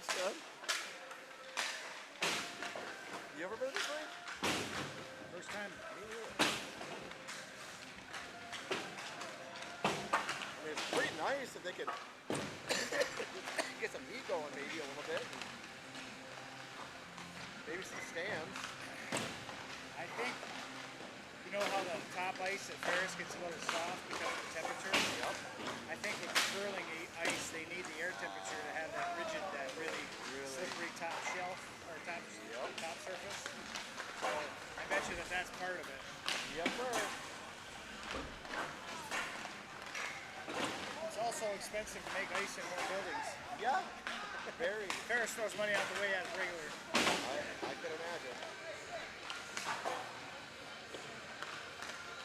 looks good. You ever been to this rink? First time. I mean, it's pretty nice if they could get some meat going maybe a little bit. Maybe some stands. I think, you know how the top ice at Ferris gets a little soft because of the temperature? Yep. I think with the curling ice, they need the air temperature to have that rigid, that really slippery top shelf, or top surface. So I bet you that's part of it. Yep, sir. It's also expensive to make ice in more buildings. Yeah, very. Ferris throws money out the way as regular. I could imagine.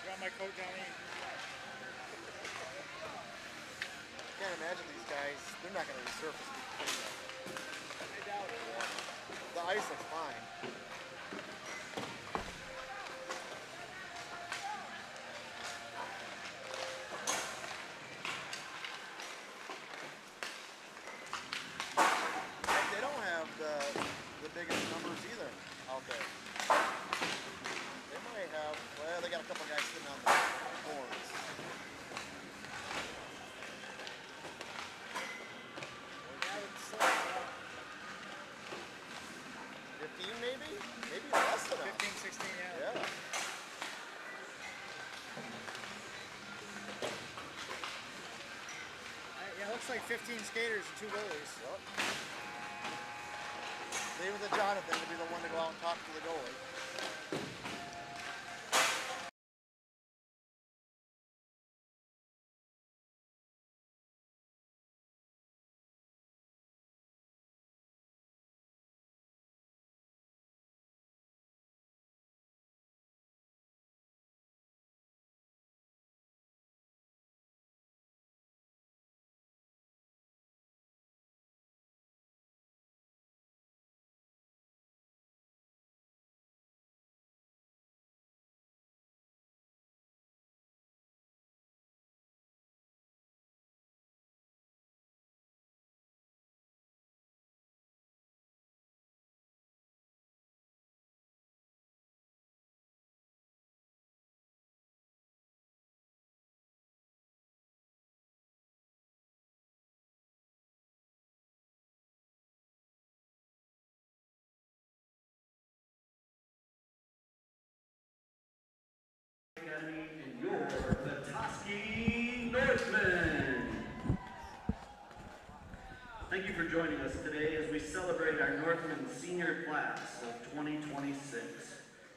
Got my coat down in. Can't imagine these guys. They're not going to resurface these things. I doubt it. The ice looks fine. They don't have the biggest numbers either out there. They might have, well, they got a couple guys sitting on the boards. Yeah, it's 15 maybe? Maybe less than that. 15, 16, yeah. Yeah. Yeah, it looks like 15 skaters and 2 goalies. Yep. Leave it to Jonathan to be the one to go out and talk to the goalie. Academy and your Petoskey Northmen. Thank you for joining us today as we celebrate our Northman senior class of 2026.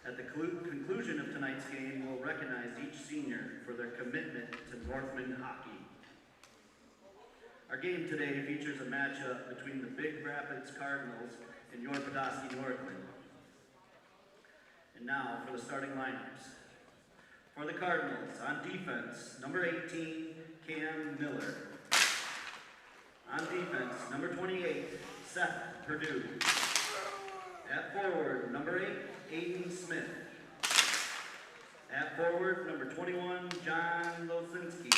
At the conclusion of tonight's game, we'll recognize each senior for their commitment to Northman hockey. Our game today features a matchup between the Big Rapids Cardinals and your Petoskey Northmen. And now for the starting lineups. For the Cardinals, on defense, number 18, Cam Miller. On defense, number 28, Seth Perdue. At forward, number 8, Aiden Smith. At forward, number 21, John Losinski.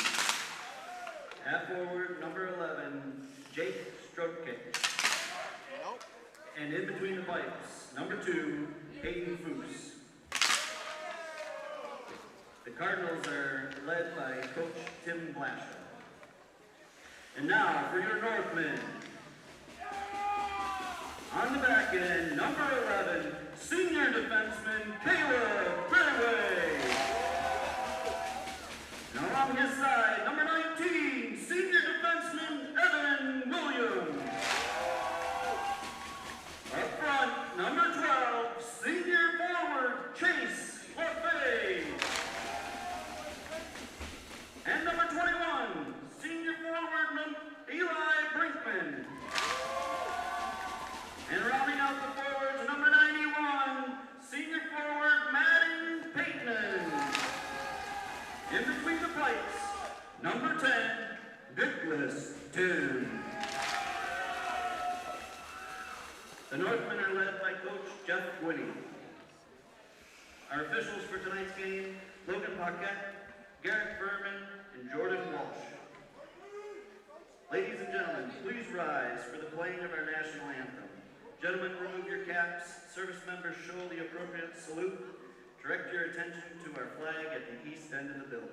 At forward, number 11, Jake Strotke. Nope. And in between the pipes, number 2, Hayden Foose. The Cardinals are led by Coach Tim Blasher. And now for your Northmen. On the back end, number 11, senior defenseman Caleb Fairway. And along his side, number 19, senior defenseman Evan Williams. Up front, number 12, senior forward Chase LaFay. And number 21, senior forward Eli Brinkman. And rounding out the forwards, number 91, senior forward Maddie Pateman. In between the pipes, number 10, Nicholas Tim. The Northmen are led by Coach Jeff Whitty. Our officials for tonight's game, Logan Paquette, Garrett Furman, and Jordan Walsh. Ladies and gentlemen, please rise for the playing of our national anthem. Gentlemen, remove your caps. Service members show the appropriate salute. Direct your attention to our flag at the east end of the building.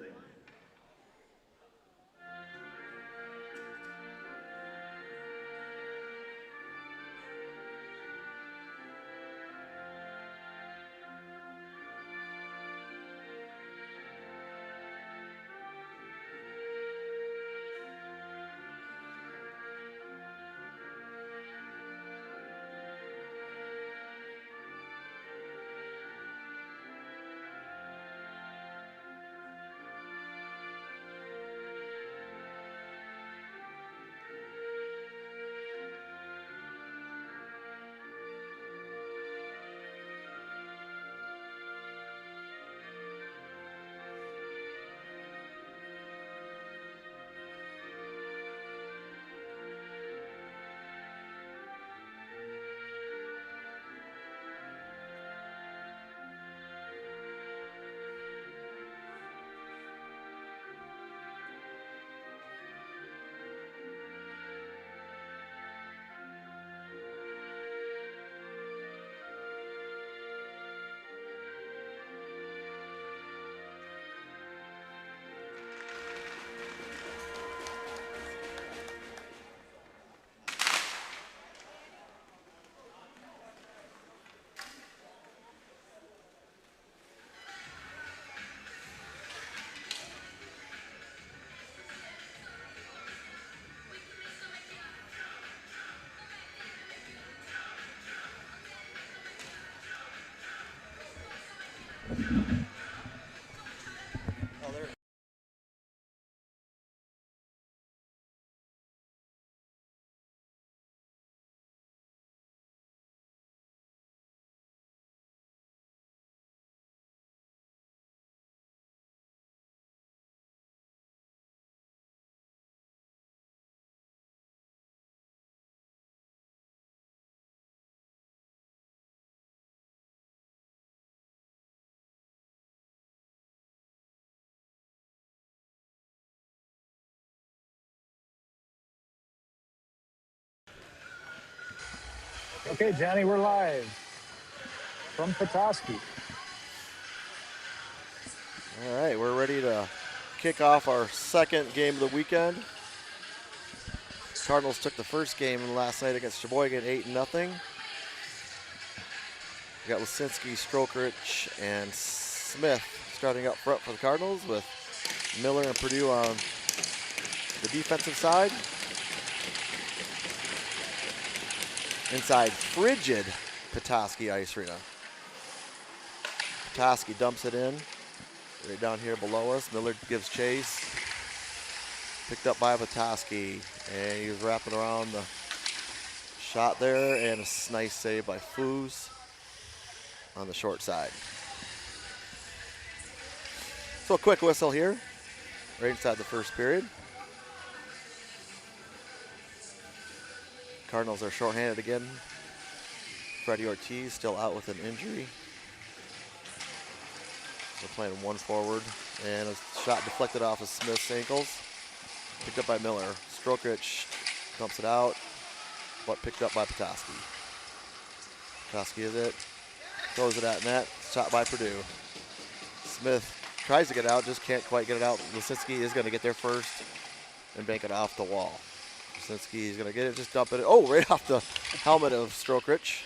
Oh, there. Okay, Johnny, we're live from Petoskey. All right, we're ready to kick off our second game of the weekend. Cardinals took the first game last night against Sheboygan 8-0. We got Lisinski, Strokerich, and Smith starting up front for the Cardinals with Miller and Purdue on the defensive side. Inside frigid Petoskey Ice Arena. Petoskey dumps it in. Right down here below us. Miller gives chase. Picked up by Petoskey. And he was wrapping around the shot there. And a nice save by Foos on the short side. So a quick whistle here. Right inside the first period. Cardinals are shorthanded again. Freddie Ortiz still out with an injury. They're playing one forward. And a shot deflected off of Smith's ankles. Picked up by Miller. Strokerich dumps it out, but picked up by Petoskey. Petoskey is it. Throws it at net. Shot by Purdue. Smith tries to get out, just can't quite get it out. Lisinski is going to get there first and bank it off the wall. Lisinski is going to get it, just dump it. Oh, right off the helmet of Strokerich.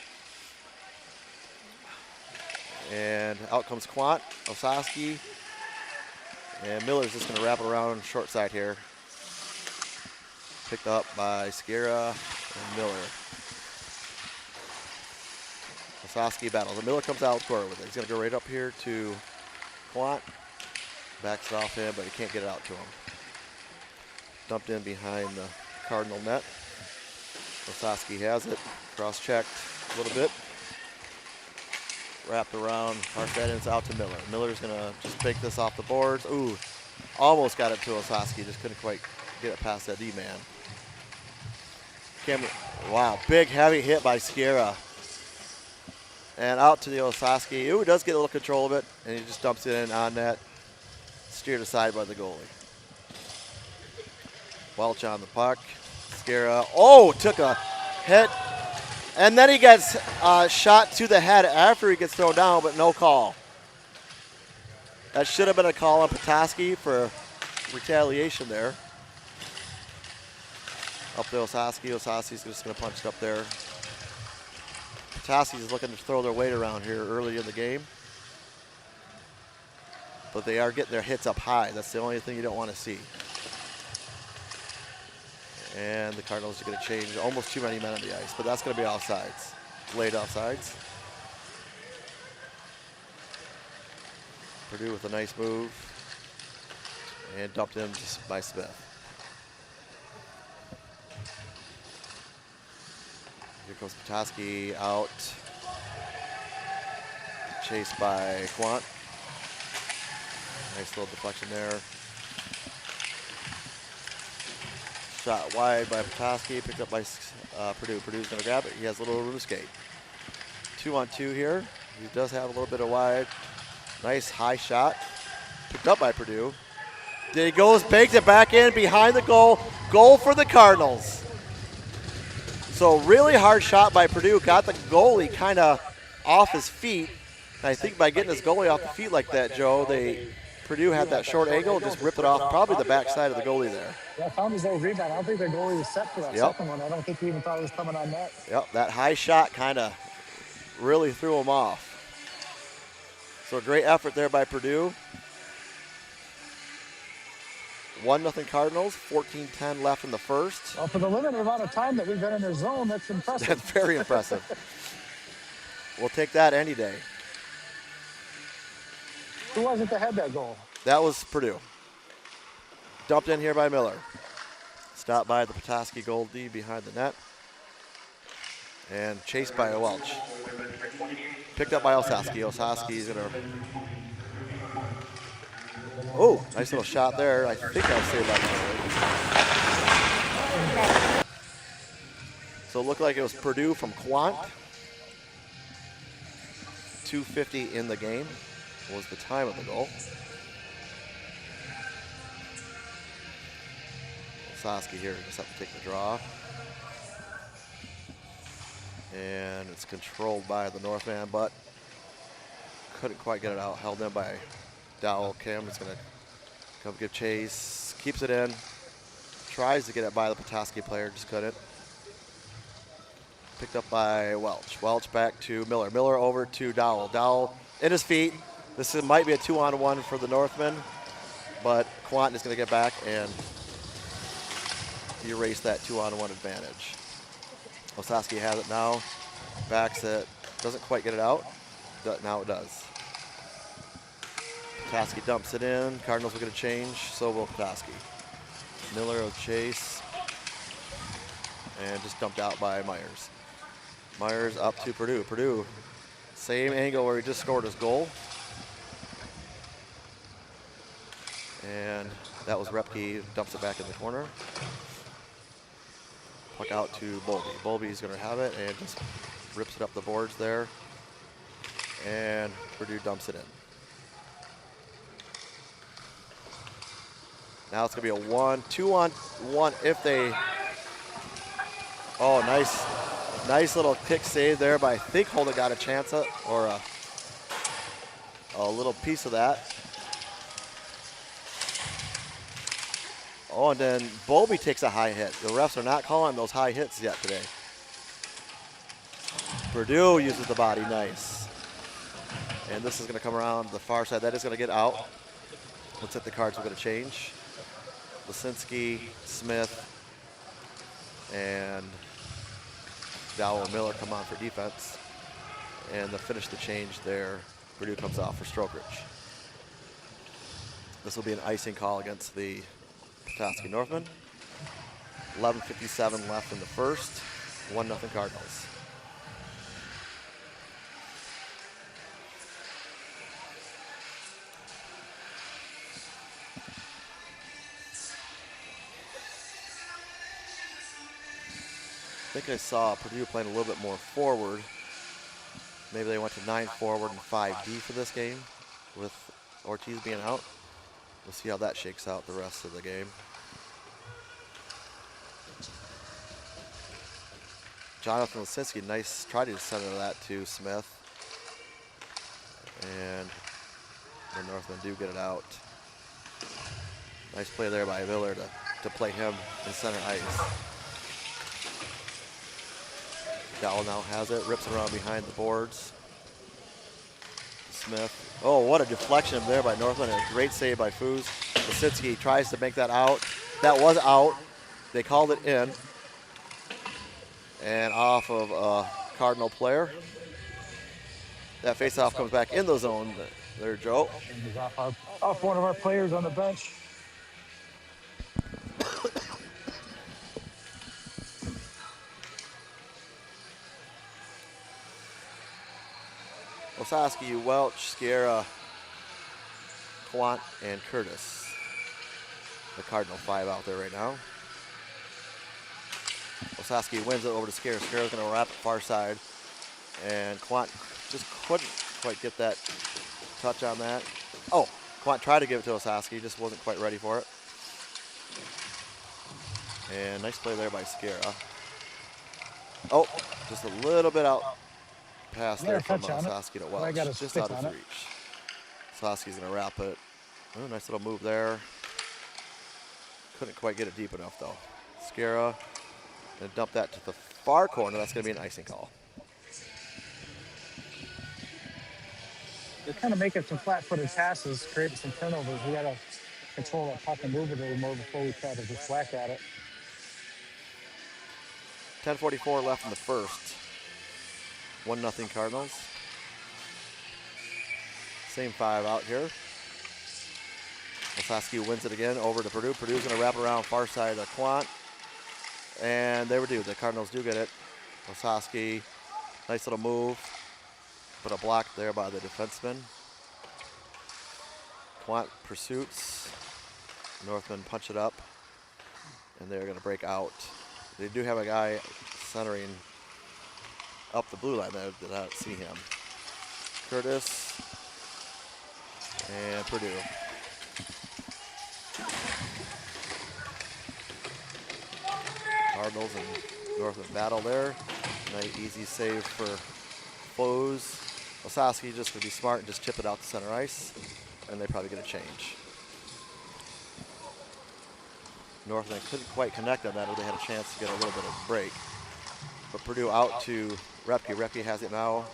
And out comes Quant, Osowski. And Miller's just going to wrap it around short side here. Picked up by Sciarra and Miller. Osowski battles. And Miller comes out court with it. He's going to go right up here to Quant. Backs it off him, but he can't get it out to him. Dumped in behind the Cardinal net. Osowski has it. Cross-checked a little bit. Wrapped around. Park that in. It's out to Miller. Miller's going to just pick this off the boards. Ooh, almost got it to Osowski. Just couldn't quite get it past that D-man. Wow, big heavy hit by Sciarra. And out to the Osowski. Ooh, does get a little control of it. And he just dumps it in on net. Steered aside by the goalie. Welch on the puck. Mascara. Oh, took a hit. And then he gets shot to the head after he gets thrown down, but no call. That should have been a call on Petoskey for retaliation there. Up to Osowski. Osowski's just going to punch it up there. Petoskey's looking to throw their weight around here early in the game. But they are getting their hits up high. That's the only thing you don't want to see. And the Cardinals are going to change almost too many men on the ice, but that's going to be offsides. Late offsides. Purdue with a nice move. And dumped in just by Smith. Here comes Petoskey out. Chased by Quant. Nice little deflection there. Shot wide by Petoskey, picked up by Purdue. Purdue's going to grab it. He has a little room to skate. 2-on-2 here. He does have a little bit of wide. Nice high shot. Picked up by Purdue. There he goes, baked it back in behind the goal. Goal for the Cardinals. So really hard shot by Purdue. Got the goalie kind of off his feet. And I think by getting his goalie off the feet like that, Joe, Purdue had that short angle and just ripped it off probably the backside of the goalie there. Yeah, I found his old rebound. I don't think the goalie was set for that second one. I don't think he even thought it was coming on net. Yep, that high shot kind of really threw him off. So a great effort there by Purdue. 1-0 Cardinals, 14-10 left in the first. Well, for the limited amount of time that we've been in their zone, that's impressive. That's very impressive. We'll take that any day. Who was it that had that goal? That was Purdue. Dumped in here by Miller. Stopped by the Petoskey goalie behind the net. And chased by Welch. Picked up by Osowski. Osowski's going to... Oh, nice little shot there. I think I'll say that. So it looked like it was Purdue from Quant. 2:50 in the game was the time of the goal. Osowski here just have to take the draw. And it's controlled by the Northman, but couldn't quite get it out. Held in by Dowell. Cam is going to come give chase. Keeps it in. Tries to get it by the Petoskey player, just couldn't. Picked up by Welch. Welch back to Miller. Miller over to Dowell. Dowell in his feet. This might be a 2-on-1 for the Northmen, but Quantin is going to get back and erase that 2-on-1 advantage. Osowski has it now. Backs it. Doesn't quite get it out. Now it does. Petoskey dumps it in. Cardinals will get a change. So will Petoskey. Miller will chase. And just dumped out by Myers. Myers up to Purdue. Purdue, same angle where he just scored his goal. And that was Repke, dumps it back in the corner. Puck out to Bolby. Bolby's going to have it and just rips it up the boards there. And Purdue dumps it in. Now it's going to be a 2-on-1 if they... Oh, nice little kick save there by, I think Holden got a chance at, or a little piece of that. Oh, and then Bolby takes a high hit. The refs are not calling those high hits yet today. Purdue uses the body, nice. And this is going to come around the far side. That is going to get out. Looks like the Cards are going to change. Lisinski, Smith, and Dowell and Miller come on for defense. And to finish the change there, Purdue comes off for Strokridge. This will be an icing call against the Petoskey Northmen. 11:57 left in the first. 1-0 Cardinals. I think I saw Purdue playing a little bit more forward. Maybe they went to 9 forward and 5D for this game with Ortiz being out. We'll see how that shakes out the rest of the game. Jonathan Lisinski, nice try to center that to Smith. And the Northmen do get it out. Nice play there by Miller to play him in center ice. Dowell now has it, rips it around behind the boards. Smith. Oh, what a deflection there by Northland. A great save by Foos. Lisinski tries to make that out. That was out. They called it in. And off of a Cardinal player. That faceoff comes back in the zone. There, Joe. Off one of our players on the bench. Osowski, Welch, Sierra, Quant, and Curtis. The Cardinal 5 out there right now. Osowski wins it over to Sierra. Sierra's going to wrap it far side. And Quant just couldn't quite get that touch on that. Oh, Quant tried to give it to Osowski, just wasn't quite ready for it. And nice play there by Sierra. Oh, just a little bit out. Pass there from Osowski to Welch, just out of his reach. Osowski's going to wrap it. Oh, nice little move there. Couldn't quite get it deep enough, though. Sierra going to dump that to the far corner. That's going to be an icing call. They're kind of making some flat-footed passes, creating some turnovers. We got to control that puck and move it a little more before we try to just whack at it. 10:44 left in the first. 1-0 Cardinals. Same 5 out here. Osowski wins it again over to Purdue. Purdue's going to wrap it around far side of Quant. And they do. The Cardinals do get it. Osowski, nice little move. But a block there by the defenseman. Quant pursuits. Northmen punch it up. And they're going to break out. They do have a guy centering up the blue line there. Did not see him. Curtis and Purdue. Cardinals and Northland battle there. Nice easy save for Foes. Osowski just going to be smart and just chip it out to center ice, and they probably get a change. Northland couldn't quite connect on that, or they had a chance to get a little bit of a break. But Purdue out to Repke. Repke has it now.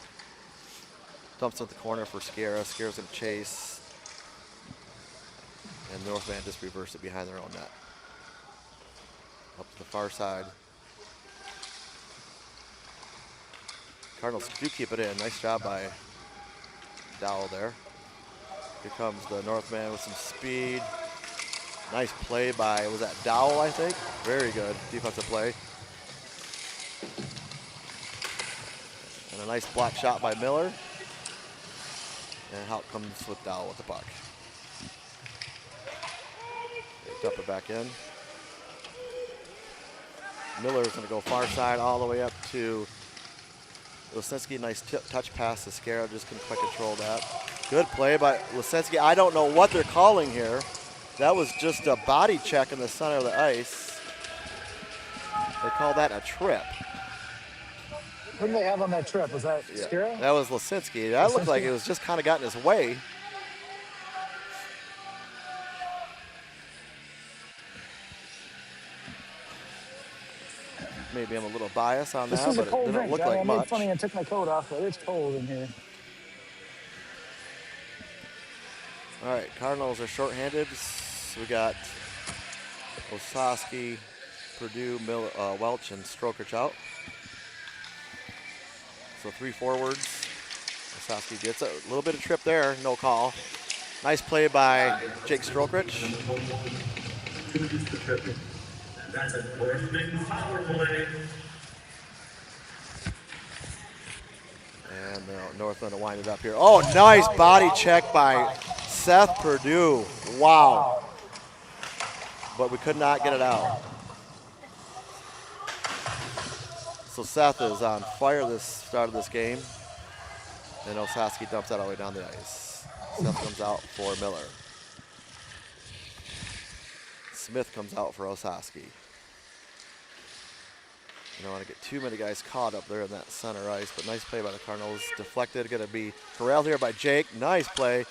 Dumps it at the corner for Sierra. Sierra's going to chase. And Northland just reversed it behind their own net. Up to the far side. Cardinals do keep it in. Nice job by Dowell there. Here comes the Northman with some speed. Nice play by, was that Dowell, I think? Very good defensive play. And a nice block shot by Miller. And out comes with Dowell with the puck. They dump it back in. Miller's going to go far side all the way up to Lisinski. Nice touch pass to Sierra, just couldn't quite control that. Good play by Lisinski. I don't know what they're calling here. That was just a body check in the center of the ice. They call that a trip. Who did they have on that trip? Was that Sierra? That was Lisinski. That looked like it was just kind of got in his way. Maybe I'm a little biased on that, but it didn't look like much. I made funny and took my coat off, but it's cold in here. All right, Cardinals are shorthanded. We got Osowski, Purdue, Welch, and Strokich out. So 3 forwards. Osowski gets a little bit of trip there, no call. Nice play by Jake Strokich. That's a Northman power play. And Northland to wind it up here. Oh, nice body check by Seth Purdue. Wow. But we could not get it out. So Seth is on fire this start of this game. And Osowski dumps that all the way down the ice. Seth comes out for Miller. Smith comes out for Osowski. You don't want to get too many guys caught up there in that center ice, but nice play by the Cardinals. Deflected, going to be corralled here by Jake. Nice play.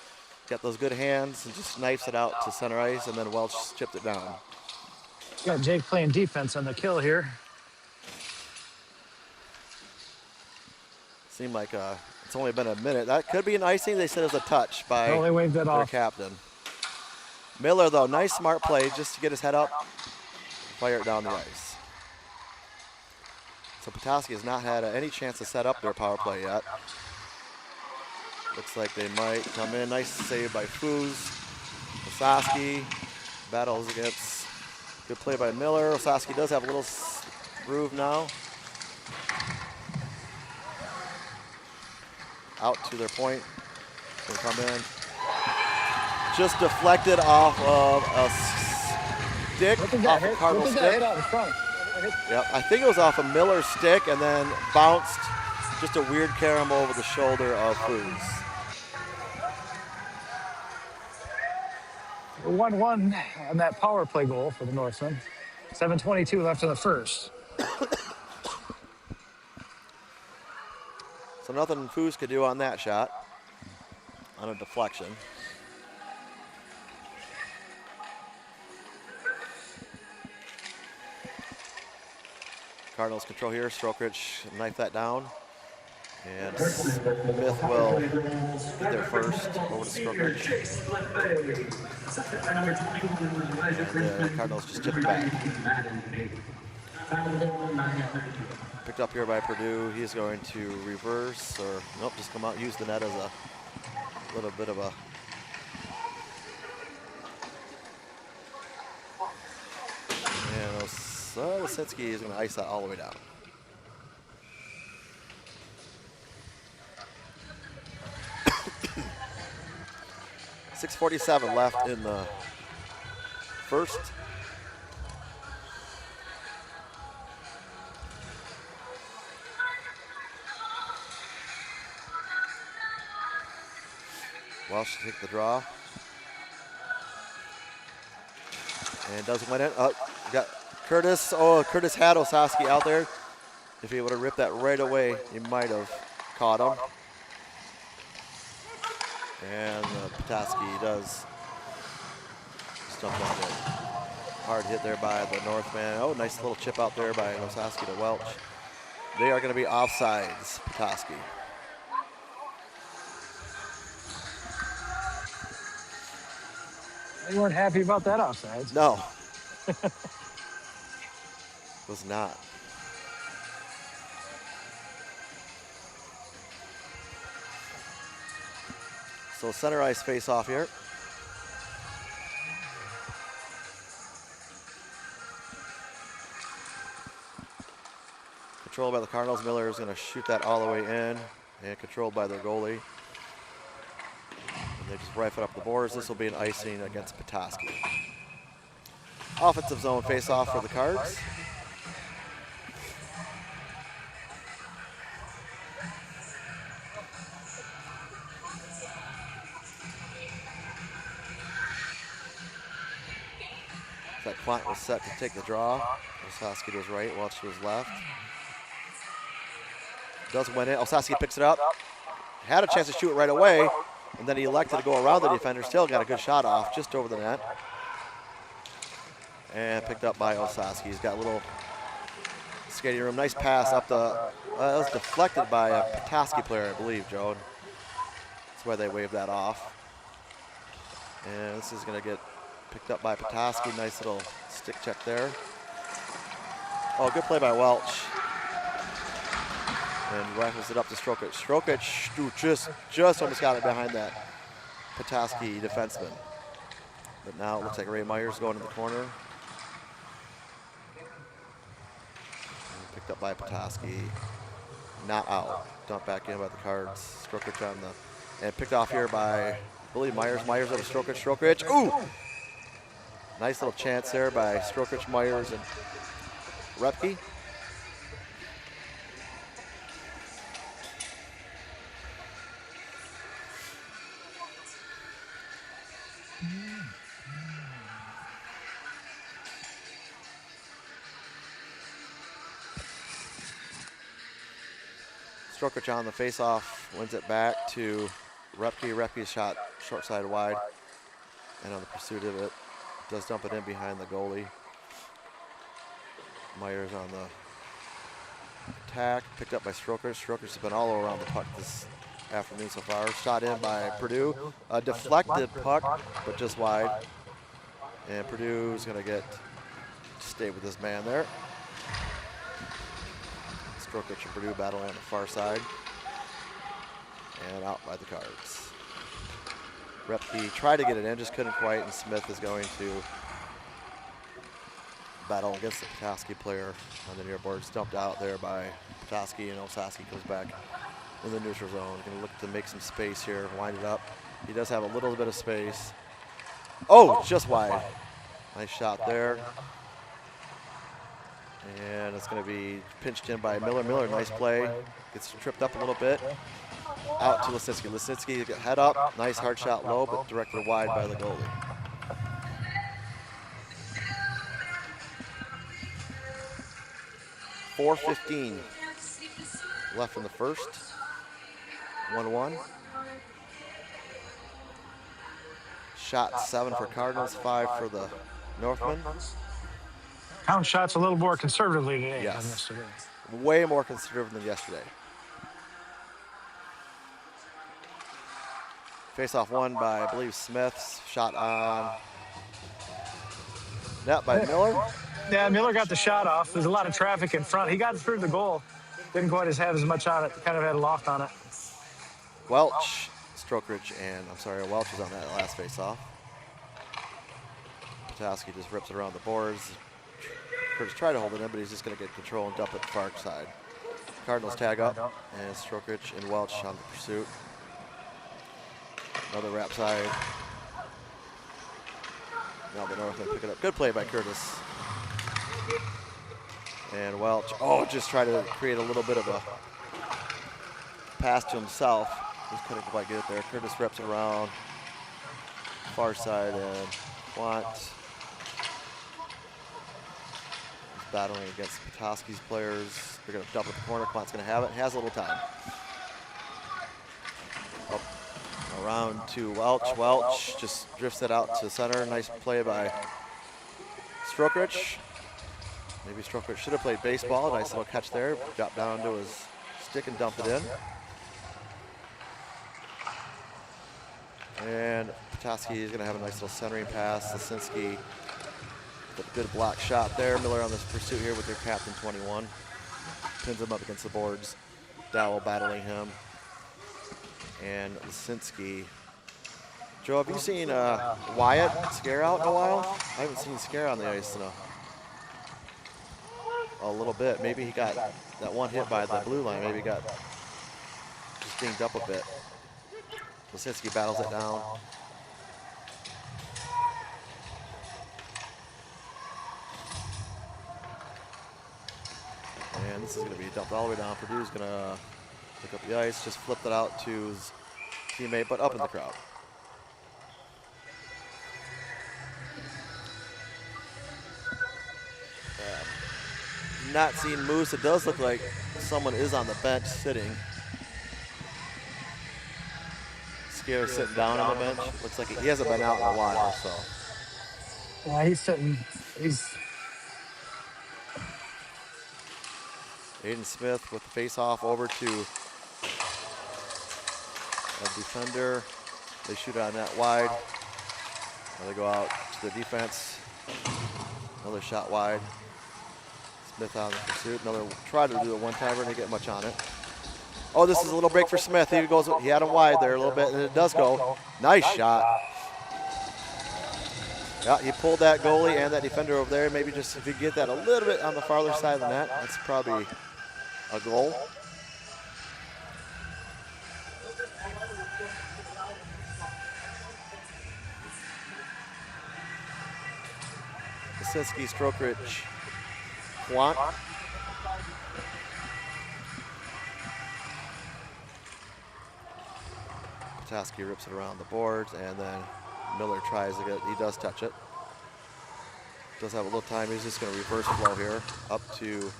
Got those good hands and just knifes it out to center ice, and then Welch chipped it down. Got Jake playing defense on the kill here. Seemed like it's only been a minute. That could be an icing. They said it was a touch by Oh, they waved that their off. captain. Miller, though, nice smart play just to get his head up, fire it down the ice. So Petoskey has not had any chance to set up their power play yet. Looks like they might come in. Nice save by Foos. Osowski battles against. Good play by Miller. Osowski does have a little groove now. Out to their point. They come in. Just deflected off of a stick, Look at off that a hit. Cardinal Look at that stick. hit out in front. Yep, I think it was off a Miller stick and then bounced. Just a weird carom over the shoulder of Foos. 1-1 on that power play goal for the Norsemen. 7:22 left in the first. So nothing Foos could do on that shot, on a deflection. Cardinals control here. Strokridge knife that down. And Smith will get there first over to Strokridge. And the Cardinals just chip it back. Picked up here by Purdue. He's going to reverse, or nope, just come out, use the net as a little bit of a. And Lisinski is going to ice that all the way down. .647 left in the first. Welsh to take the draw. And doesn't win it. Oh, got Curtis. Oh, Curtis had Osowski out there. If he would have ripped that right away, he might have caught him. And Petoskey does stump that in. Hard hit there by the Northman. Oh, nice little chip out there by Osowski to Welch. They are going to be offsides, Petoskey. They weren't happy about that offsides. No. Was not. So center ice face off here. Controlled by the Cardinals. Miller is going to shoot that all the way in, and controlled by their goalie. And they just rife it up the boards. This will be an icing against Petoskey. Offensive zone face off for the Cards. That Quant was set to take the draw. Osowski to his right, Welch to his left. Doesn't win it. Osowski picks it up. Had a chance to shoot it right away, and then he elected to go around the defender. Still got a good shot off just over the net. And picked up by Osowski. He's got a little skating room. Nice pass up the. That was deflected by a Petoskey player, I believe, Joe. That's why they waved that off. And this is going to get picked up by Petoskey. Nice little stick check there. Oh, good play by Welch. And rifles it up to Strokich. Strokich just almost got it behind that Petoskey defenseman. But now it looks like Ray Myers going in the corner. And picked up by Petoskey. Not out. Dumped back in by the Cards. Strokich on the, and picked off here by, I believe, Myers. Myers over Strokich. Strokich. Ooh! Nice little chance there by Strokich, Myers, and Repke. Strokich on the face-off, wins it back to Repke. Repke's shot short side wide, and on the pursuit of it, does dump it in behind the goalie. Myers on the attack, picked up by Strokich. Strokich has been all around the puck this afternoon so far. Shot in by Purdue. A deflected puck, but just wide. And Purdue's going to stay with this man there. Strokich and Purdue battling on the far side. And out by the Cards. Repke tried to get it in, just couldn't quite, and Smith is going to battle against the Petoskey player on the near boards. Dumped out there by Petoskey, and Osaski goes back in the neutral zone. Going to look to make some space here, wind it up. He does have a little bit of space. Oh, just wide. Nice shot there. And it's going to be pinched in by Miller. Miller, nice play. Gets tripped up a little bit. Out to Lisinski. Lisinski, head up. Nice hard shot low, but directed wide by the goalie. .4:15 left in the first. 1-1. Shot 7 for Cardinals, 5 for the Northmen. Count shots a little more conservatively today than Yes. yesterday. Way more conservative than yesterday. Face-off won by, I believe, Smith. Shot on net by Miller. Yeah, Miller got the shot off. There's a lot of traffic in front. He got through the goal. Didn't quite have as much on it. Kind of had a loft on it. Welch, Strokich, and Welch was on that last face-off. Petoskey just rips it around the boards. Curtis tried to hold it in, but he's just going to get control and dump it far side. Cardinals tag up, and Strokich and Welch on the pursuit. Another wrap side. Now the Northmen pick it up. Good play by Curtis. And Welch, just try to create a little bit of a pass to himself. Just couldn't quite get it there. Curtis reps it around. Far side, and Quant is battling against Petoskey's players. They're going to dump at the corner. Quant's going to have it. Has a little time. Up around to Welch. Welch just drifts it out to center. Nice play by Strokich. Maybe Strokich should have played baseball. Nice little catch there. Dropped down to his stick and dumped it in. And Petoskey is going to have a nice little centering pass. Lisinski with a good block shot there. Miller on this pursuit here with their captain 21. Pins him up against the boards. Dowell battling him. And Lisinski. Joe, have you seen Wyatt Scare out in a while? I haven't seen Scare on the ice in a little bit. Maybe he got that one hit by the blue line. Maybe he got just dinged up a bit. Lisinski battles it down. And this is going to be dumped all the way down. Purdue's going to pick up the ice, just flipped it out to his teammate, but up in the crowd. Not seeing Moose. It does look like someone is on the bench sitting. Scare's sitting down on the bench. Looks like he hasn't been out in a while, so. Yeah, he's sitting. Aiden Smith with the face-off over to a defender. They shoot on that wide. Now they go out to the defense. Another shot wide. Smith on the pursuit. Another try to do a one-timer. Didn't get much on it. Oh, this is a little break for Smith. He had him wide there a little bit, and it does go. Nice shot. Yeah, he pulled that goalie and that defender over there. Maybe just if you get that a little bit on the farther side of the net, that's probably a goal. Lisinski, Strokich, Quant. Petoskey rips it around the boards, and then Miller tries to get, he does touch it. Does have a little time. He's just going to reverse flow here up to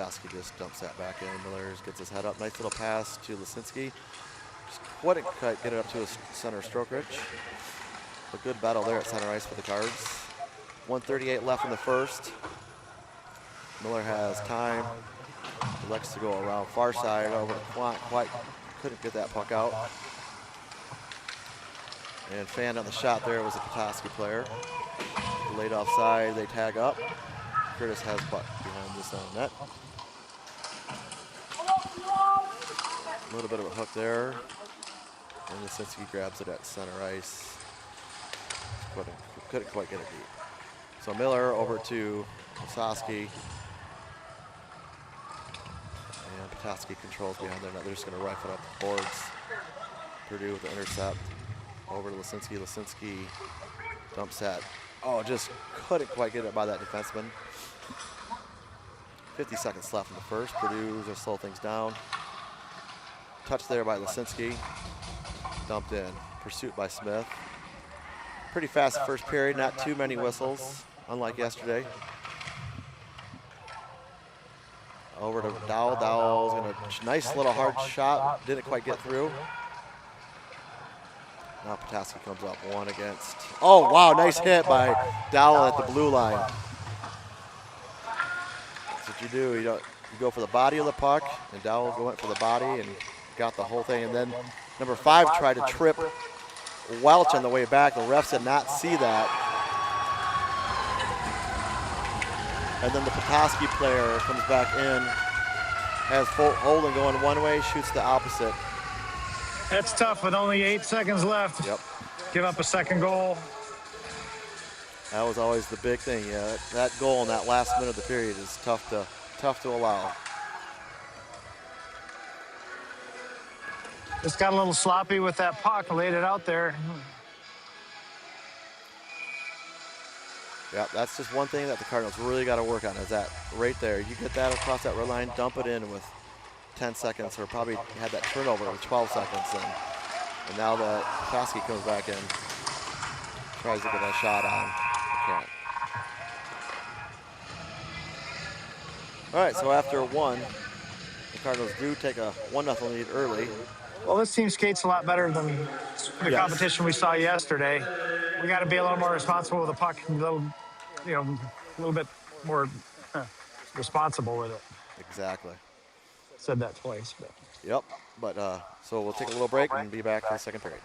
Petoskey just dumps that back in. Miller gets his head up. Nice little pass to Lisinski. Just couldn't quite get it up to his center stroke rich. A good battle there at center ice for the Cards. 1:38 left in the first. Miller has time. Elects to go around far side over to Quant. Quite couldn't get that puck out. And fanned on the shot there was a Petoskey player. Laid offside, they tag up. Curtis has puck behind this own net. A little bit of a hook there. And Lisinski grabs it at center ice. Couldn't quite get it deep. So Miller over to Petoskey. And Petoskey controls behind their net. They're just going to rifle up the boards. Purdue with the intercept. Over to Lisinski. Lisinski dumps that. Oh, just couldn't quite get it by that defenseman. 50 seconds left in the first. Purdue just slow things down. Touch there by Lisinski. Dumped in. Pursuit by Smith. Pretty fast first period. Not too many whistles, unlike yesterday. Over to Dowell. Dowell's going to nice little hard shot. Didn't quite get through. Now Petoskey comes up one against. Oh, wow, nice hit by Dowell at the blue line. That's what you do. You go for the body of the puck, and Dowell went for the body and got the whole thing. And then number 5 tried to trip Welch on the way back. The refs did not see that. And then the Petoskey player comes back in, has Holden going one way, shoots the opposite. That's tough with only 8 seconds left. Yep. Give up a second goal. That was always the big thing. Yeah, that goal in that last minute of the period is tough to allow. Just got a little sloppy with that puck, laid it out there. Yeah, that's just one thing that the Cardinals really got to work on is that right there. You get that across that red line, dump it in with 10 seconds, or probably had that turnover with 12 seconds. And now that Petoskey comes back in, tries to get a shot on, can't. All right, so after one, the Cardinals do take a 1-0 lead early. Well, this team skates a lot better than the competition we saw yesterday. We got to be a little more responsible with the puck, a little bit more responsible with it. Exactly. Said that twice, but. Yep, but so we'll take a little break and be back for the second period.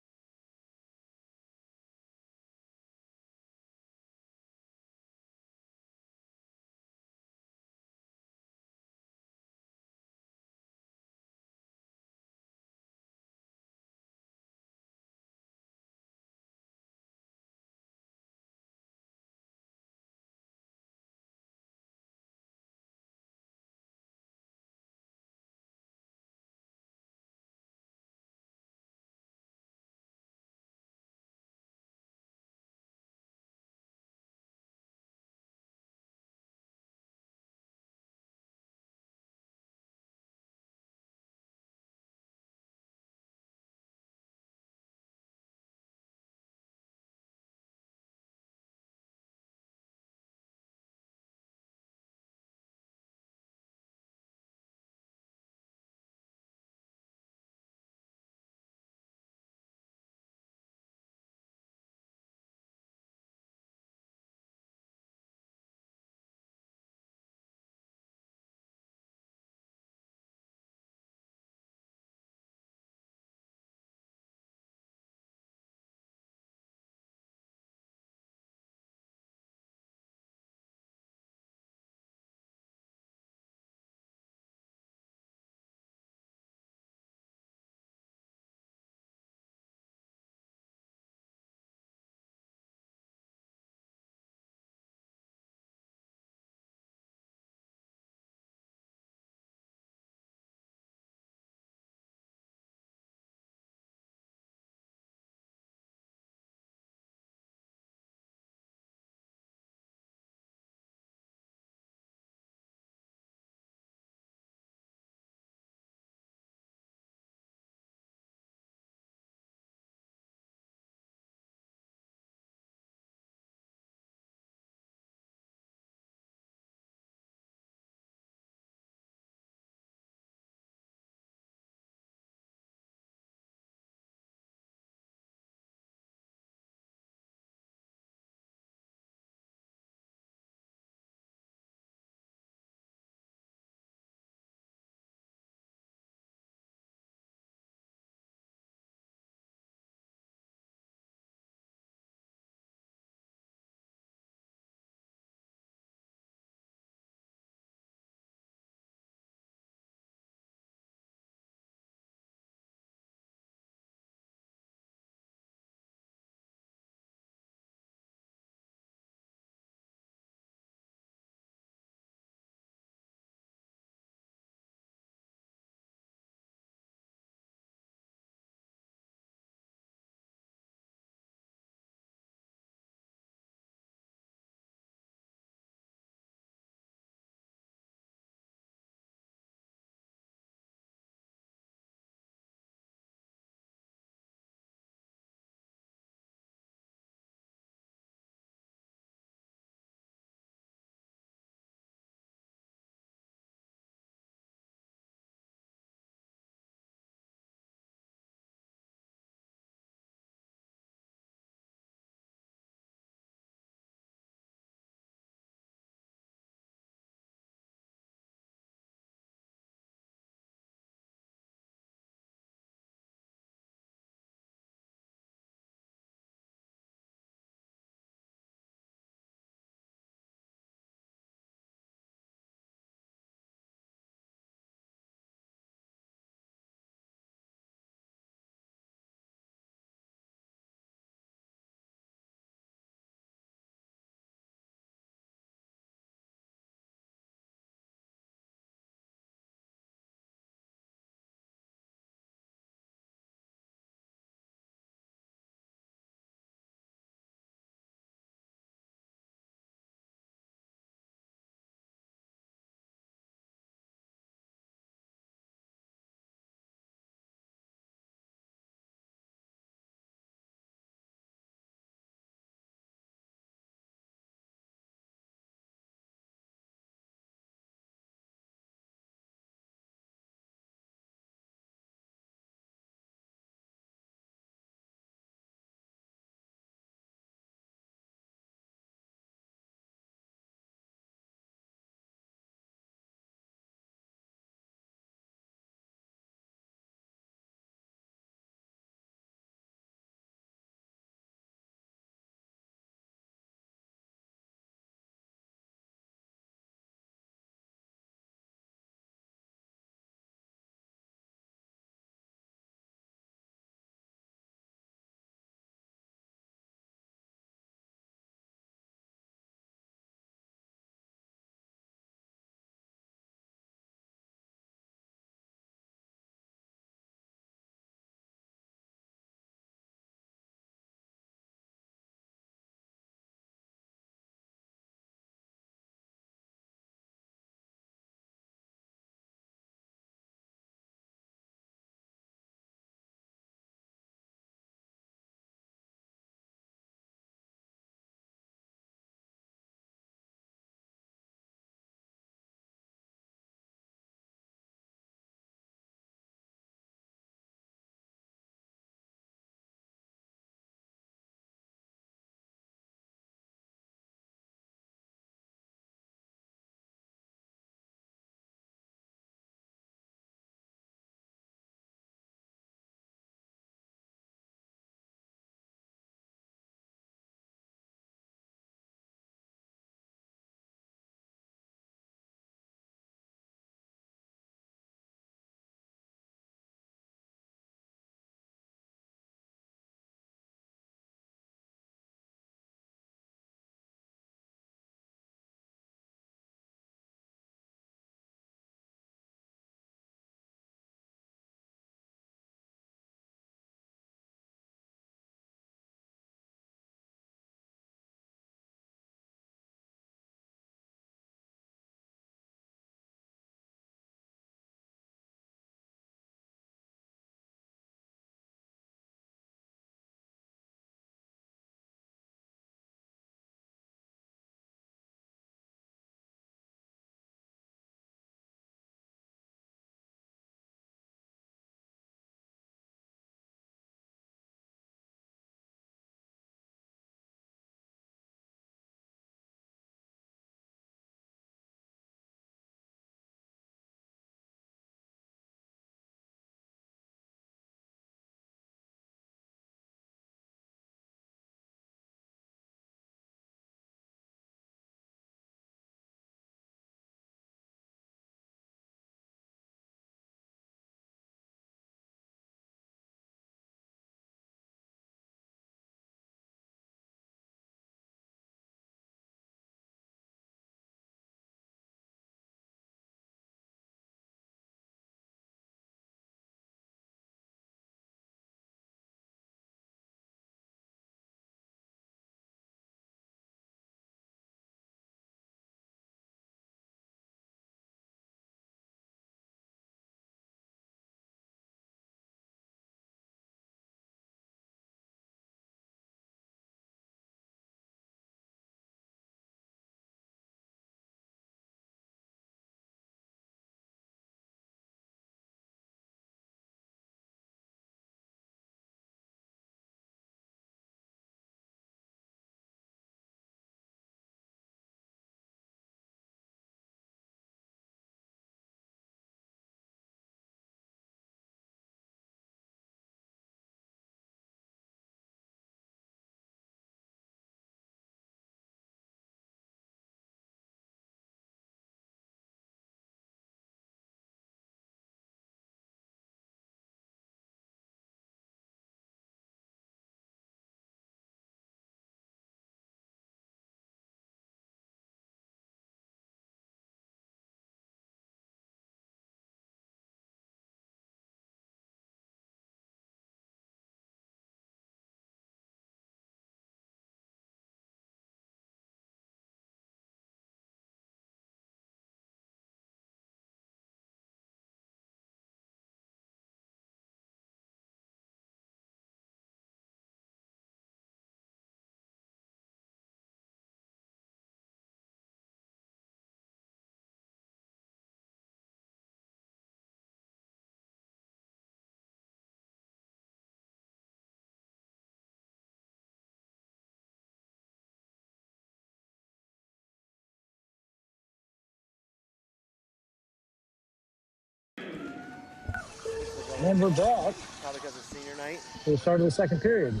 And we're back Probably because it's senior night. to the start of the second period.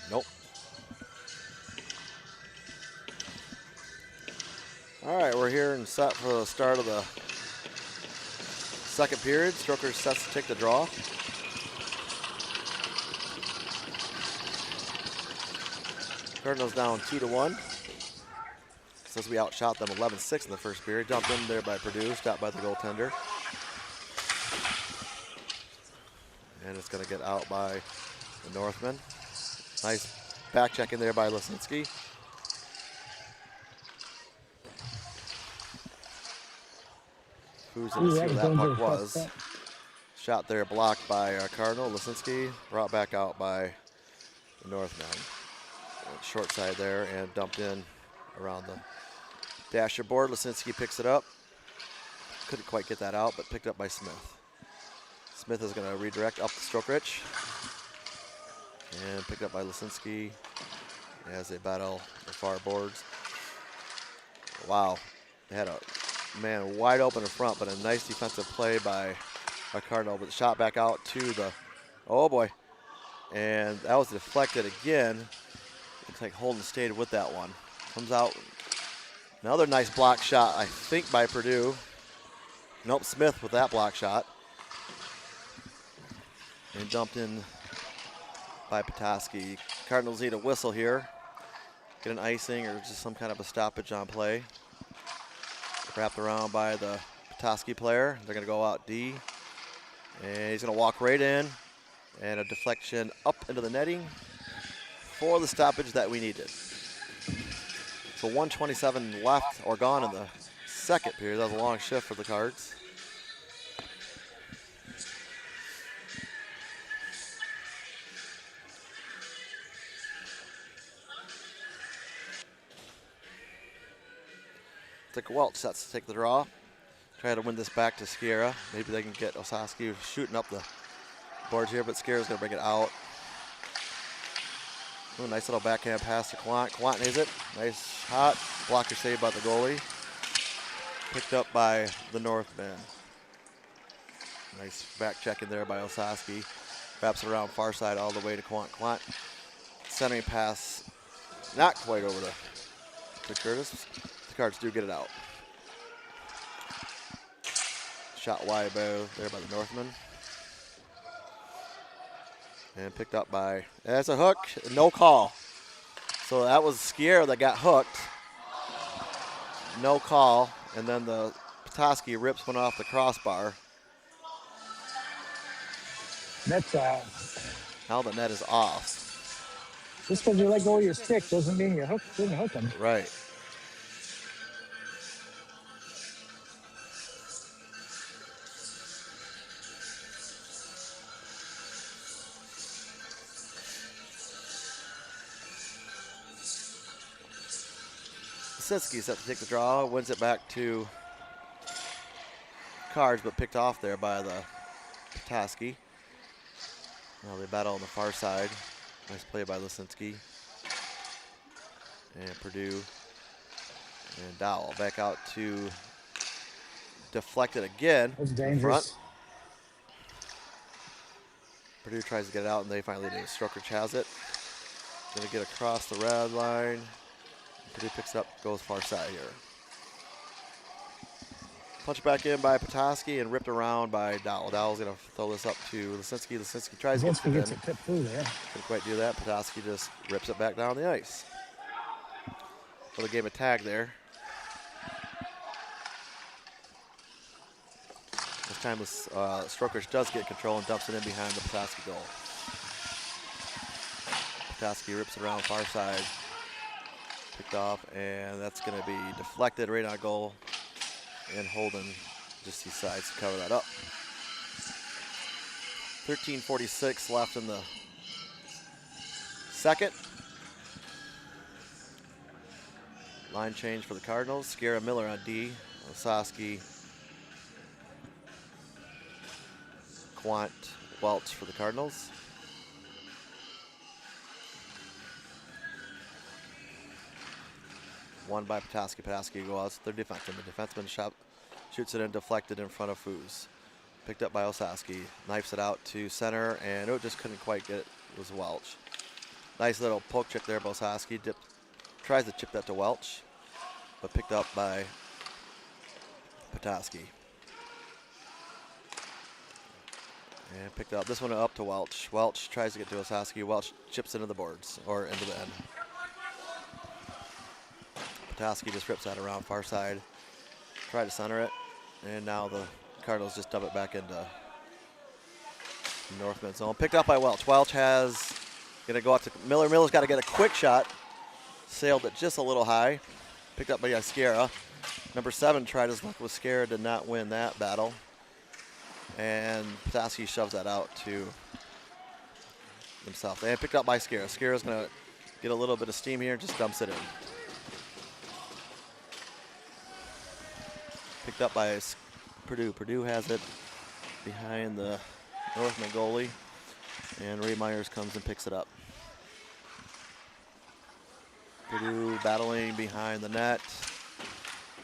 Nope. All right, we're here and set for the start of the second period. Strokers sets to take the draw. Cardinals down 2-1. Says we outshot them 11-6 in the first period. Dumped in there by Purdue, stopped by the goaltender. And it's going to get out by the Northman. Nice back check in there by Lisinski. Who's going to see where that puck was. Shot there blocked by Cardinal. Lisinski brought back out by the Northman. Short side there and dumped in around the dasher board. Lisinski picks it up. Couldn't quite get that out, but picked up by Smith. Smith is going to redirect up the stroke rich. And picked up by Lisinski as they battle the far boards. Wow. They had a man wide open in front, but a nice defensive play by Cardinal. But shot back out to the, oh boy. And that was deflected again. Looks like Holden stayed with that one. Comes out. Another nice block shot, I think, by Purdue. Nope, Smith with that block shot. And dumped in by Petoskey. Cardinals need a whistle here. Get an icing or just some kind of a stoppage on play. Wrapped around by the Petoskey player. They're going to go out D. And he's going to walk right in. And a deflection up into the netting for the stoppage that we needed. So 1:27 left or gone in the second period. That was a long shift for the Cards. Dick Welch sets to take the draw. Try to win this back to Sciarra. Maybe they can get Osaski shooting up the boards here, but Sciarra's going to bring it out. Ooh, nice little backhand pass to Quant. Quant needs it. Nice shot. Blocker saved by the goalie. Picked up by the Northman. Nice back check in there by Osaski. Wraps it around far side all the way to Quant. Quant centering pass not quite over to Curtis. The Cards do get it out. Shot wide there by the Northman. And picked up by, that's a hook, no call. So that was Sciarra that got hooked. No call, and then the Petoskey rips one off the crossbar. That's Now the net is off. just because you let go of your stick doesn't mean you didn't hook them. Right. Lisinski set to take the draw, wins it back to Cards, but picked off there by the Petoskey. Now they battle on the far side. Nice play by Lisinski. And Purdue and Dowell back out to deflect it again. That's in dangerous. front. Purdue tries to get it out, and they finally do. Strokich has it. Gonna get across the red line. Purdue picks up, goes far side here. Punch back in by Petoskey and ripped around by Dowell. Dowell's going to throw this up to Lisinski. Lisinski tries to get it gets in. it tipped through there. Couldn't quite do that. Petoskey just rips it back down the ice. Little game of tag there. This time Strokich does get control and dumps it in behind the Petoskey goal. Petoskey rips it around far side. Picked off, and that's going to be deflected right on goal. And Holden just decides to cover that up. 13:46 left in the second. Line change for the Cardinals. Sciarra Miller on D. Osaski, Quant, Welch for the Cardinals. Won by Petoskey. Petoskey go out to their defenseman. The defenseman shoots it in, deflected in front of Foos. Picked up by Osowski. Knifes it out to center, and it just couldn't quite get it. It was Welch. Nice little poke check there by Osowski. Tries to chip that to Welch, but picked up by Petoskey. And picked up this one up to Welch. Welch tries to get to Osowski. Welch chips into the boards, or into the end. Petoskey just rips that around far side. Try to center it, and now the Cardinals just dump it back into North mid zone. Picked up by Welch. Welch has gonna go up to Miller. Miller's got to get a quick shot. Sailed it just a little high. Picked up by Sciarra. Number 7 tried his luck with Sciarra, did not win that battle. And Petoskey shoves that out to himself. And picked up by Sciarra. Sciarra's going to get a little bit of steam here and just dumps it in. Picked up by Purdue. Purdue has it behind the Northman goalie. And Ray Myers comes and picks it up. Purdue battling behind the net.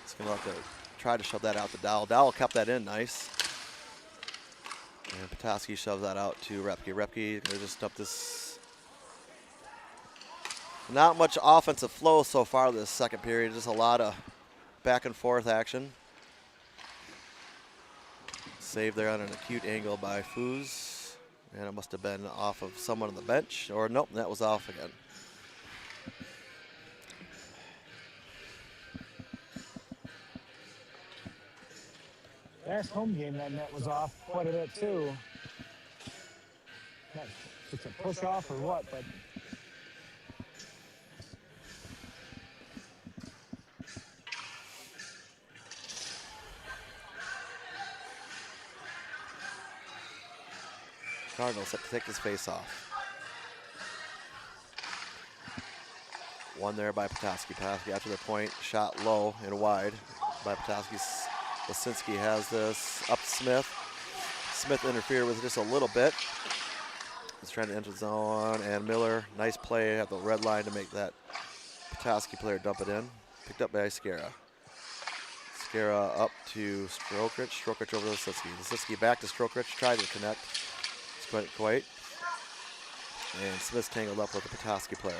It's going to have to try to shove that out to Dowell. Dowell kept that in nice. And Petoskey shoves that out to Repke. Repke going to just dump this. Not much offensive flow so far this second period. Just a lot of back and forth action. Save there on an acute angle by Foos. And it must have been off of someone on the bench. Or nope, that was off again. Last home game, that net was off quite a bit too. Not if it's a push off or what, but Cardinals set to take this face off. One there by Petoskey. Petoskey after the point, shot low and wide by Petoskey. Lisinski has this up to Smith. Smith interfered with just a little bit. He's trying to enter the zone, and Miller, nice play at the red line to make that Petoskey player dump it in. Picked up by Sciarra. Sciarra up to Strokrich. Strokrich over to Lisinski. Lisinski back to Strokrich, tried to connect. It's quite. And Smith's tangled up with the Petoskey player.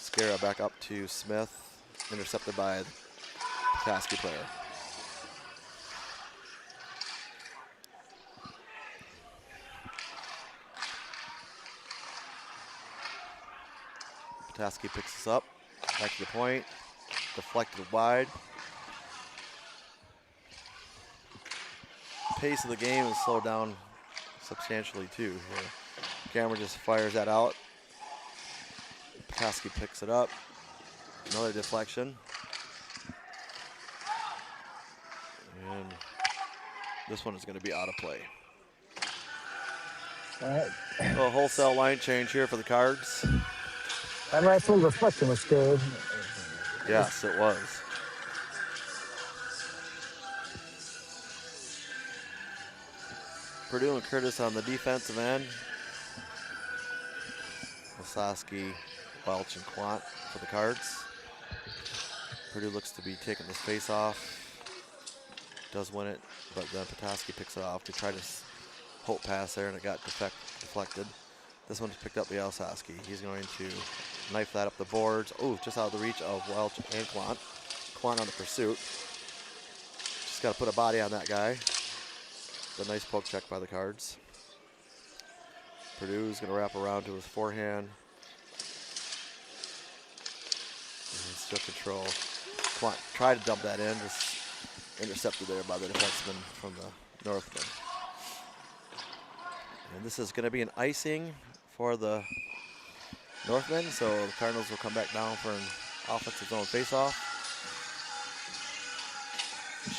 Sciarra back up to Smith, intercepted by the Petoskey player. Petoskey picks this up, back to the point, deflected wide. Pace of the game is slowed down substantially too here. Camera just fires that out. Petoskey picks it up. Another deflection. And this one is going to be out of play. all right. A wholesale line change here for the Cards. That last little deflection was good. Yes, it was. Purdue and Curtis on the defensive end. Osowski, Welch, and Quant for the Cards. Purdue looks to be taking this face off. Does win it, but then Petoskey picks it off to try to hope pass there, and it got deflected. This one's picked up by Osowski. He's going to knife that up the boards. Oh, just out of the reach of Welch and Quant. Quant on the pursuit. Just got to put a body on that guy. The nice poke check by the Cards. Purdue's going to wrap around to his forehand. And still control. Quant tried to dump that in, just intercepted there by the defenseman from the Northman. And this is going to be an icing for the Northmen, so the Cardinals will come back down for an offensive zone faceoff.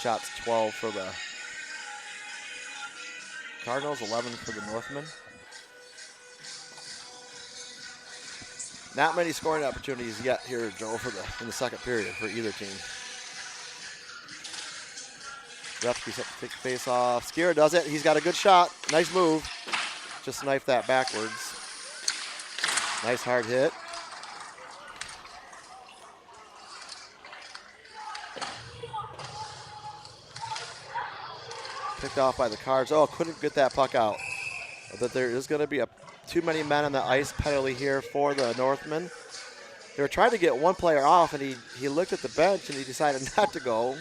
Shots 12 for the Cardinals, 11 for the Northmen. Not many scoring opportunities yet here, Joe, in the second period for either team. Repke set to take the face off. Sciarra does it. He's got a good shot. Nice move. Just knifed that backwards. Nice hard hit. picked off by the Cards. Oh, couldn't get that puck out. But there is going to be too many men on the ice penalty here for the Northmen. They were trying to get one player off, and he looked at the bench, and he decided not to go.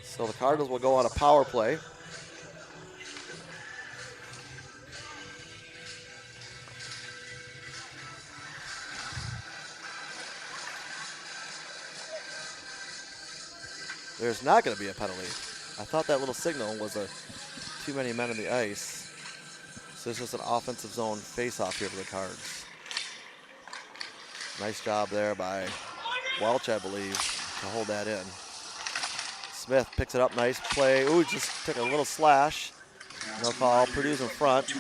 So the Cardinals will go on a power play. There's not going to be a penalty. I thought that little signal was too many men on the ice. So it's just an offensive zone face-off here for the Cards. Nice job there by Welch, I believe, to hold that in. Smith picks it up, nice play. Ooh, just took a little slash. No call, Purdue's in front.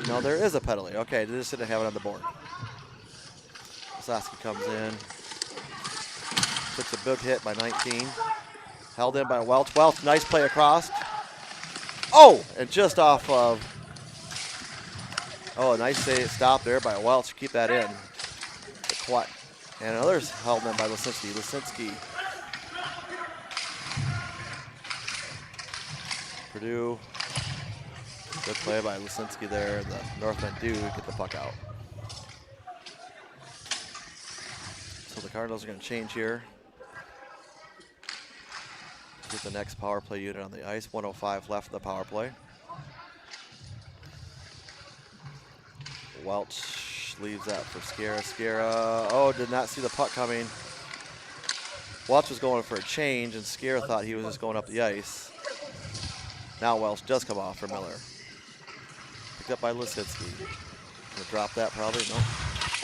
No, there is a penalty. Okay, they just didn't have it on the board. Saski comes in. Took a big hit by 19. Held in by Welch. Welch, nice play across. Oh, and just off of. Oh, a nice stop there by Welch. Keep that in. And another held in by Lisinski. Lisinski. Purdue. Good play by Lisinski there. The Northmen do get the puck out. So the Cardinals are going to change here. Get the next power play unit on the ice. 1:05 left in the power play. Welch leaves that for Sciarra. Sciarra, oh, did not see the puck coming. Welch was going for a change, and Sciarra thought he was just going up the ice. Now Welch does come off for Miller. Picked up by Lisinski. Gonna drop that probably, no.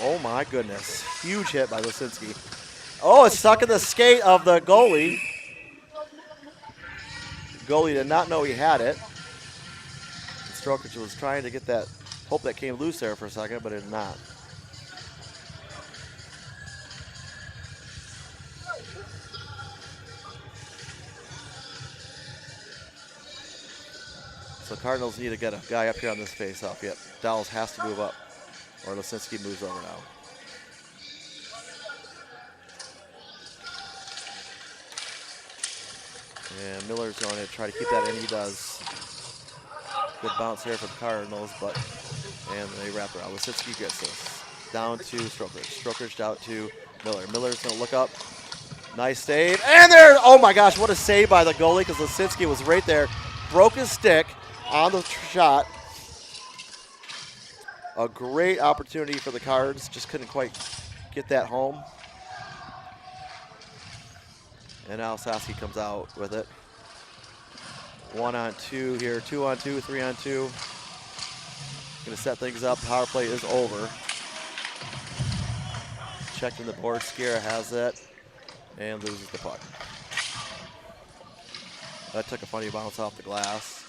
Oh my goodness, huge hit by Lisinski. Oh, it's stuck in the skate of the goalie. Goalie did not know he had it. Strokich was trying to get that, hope that came loose there for a second, but it did not. So Cardinals need to get a guy up here on this face-off. Yep, Dowles has to move up, or Lisinski moves over now. And Miller's going to try to keep that in. He does. Good bounce here for the Cardinals, and they wrap around. Lisinski gets this. Down to Strokich. Strokich down to Miller. Miller's going to look up. Nice save. And there, oh my gosh, what a save by the goalie, because Lisinski was right there. Broke his stick on the shot. A great opportunity for the Cards. Just couldn't quite get that home. And now Saski comes out with it. 1-on-2 here, 2-on-2, 3-on-2. Gonna set things up. Power play is over. Checked in the board. Sciarra has it and loses the puck. That took a funny bounce off the glass.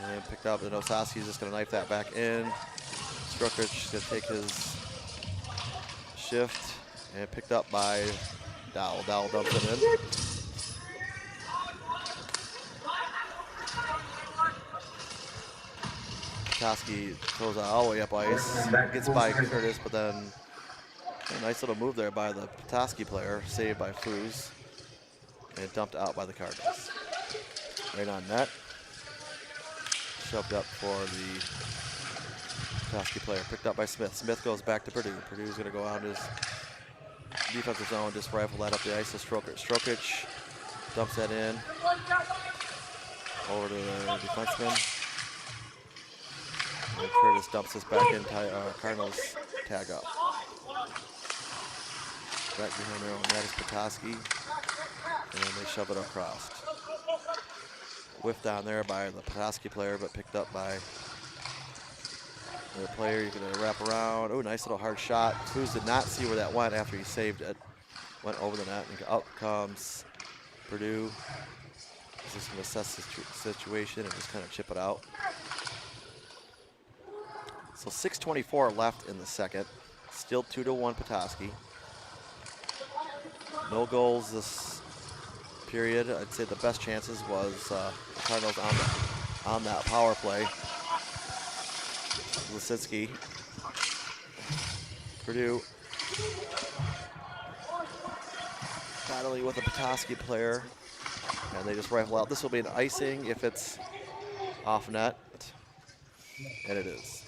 And picked up, and Osaski's just gonna knife that back in. Strokich gonna take his shift. And picked up by Dowell. Dowell dumps it in. Petoskey throws it all the way up ice. Gets by Curtis, but then a nice little move there by the Petoskey player. Saved by Fruz. And dumped out by the Cardinals. Right on net. Shoved up for the Petoskey player. Picked up by Smith. Smith goes back to Purdue. Purdue's going to go out his defensive zone, just rifle that up the ice to Strokich. Strokich dumps that in. Over to the defenseman. And Curtis dumps this back in. Cardinals tag up. Back behind their own net is Petoskey. And then they shove it across. Whiffed down there by the Petoskey player, but picked up by the player. You're going to wrap around. Oh, nice little hard shot. Cruz did not see where that went after he saved it. Went over the net, and up comes Purdue. He's just going to assess the situation and just kind of chip it out. So 6:24 left in the second. Still 2-1 Petoskey. No goals this period. I'd say the best chances was the Cardinals on that power play. Lisinski. Purdue battling with a Petoskey player, and they just rifle out. This will be an icing if it's off net, and it is.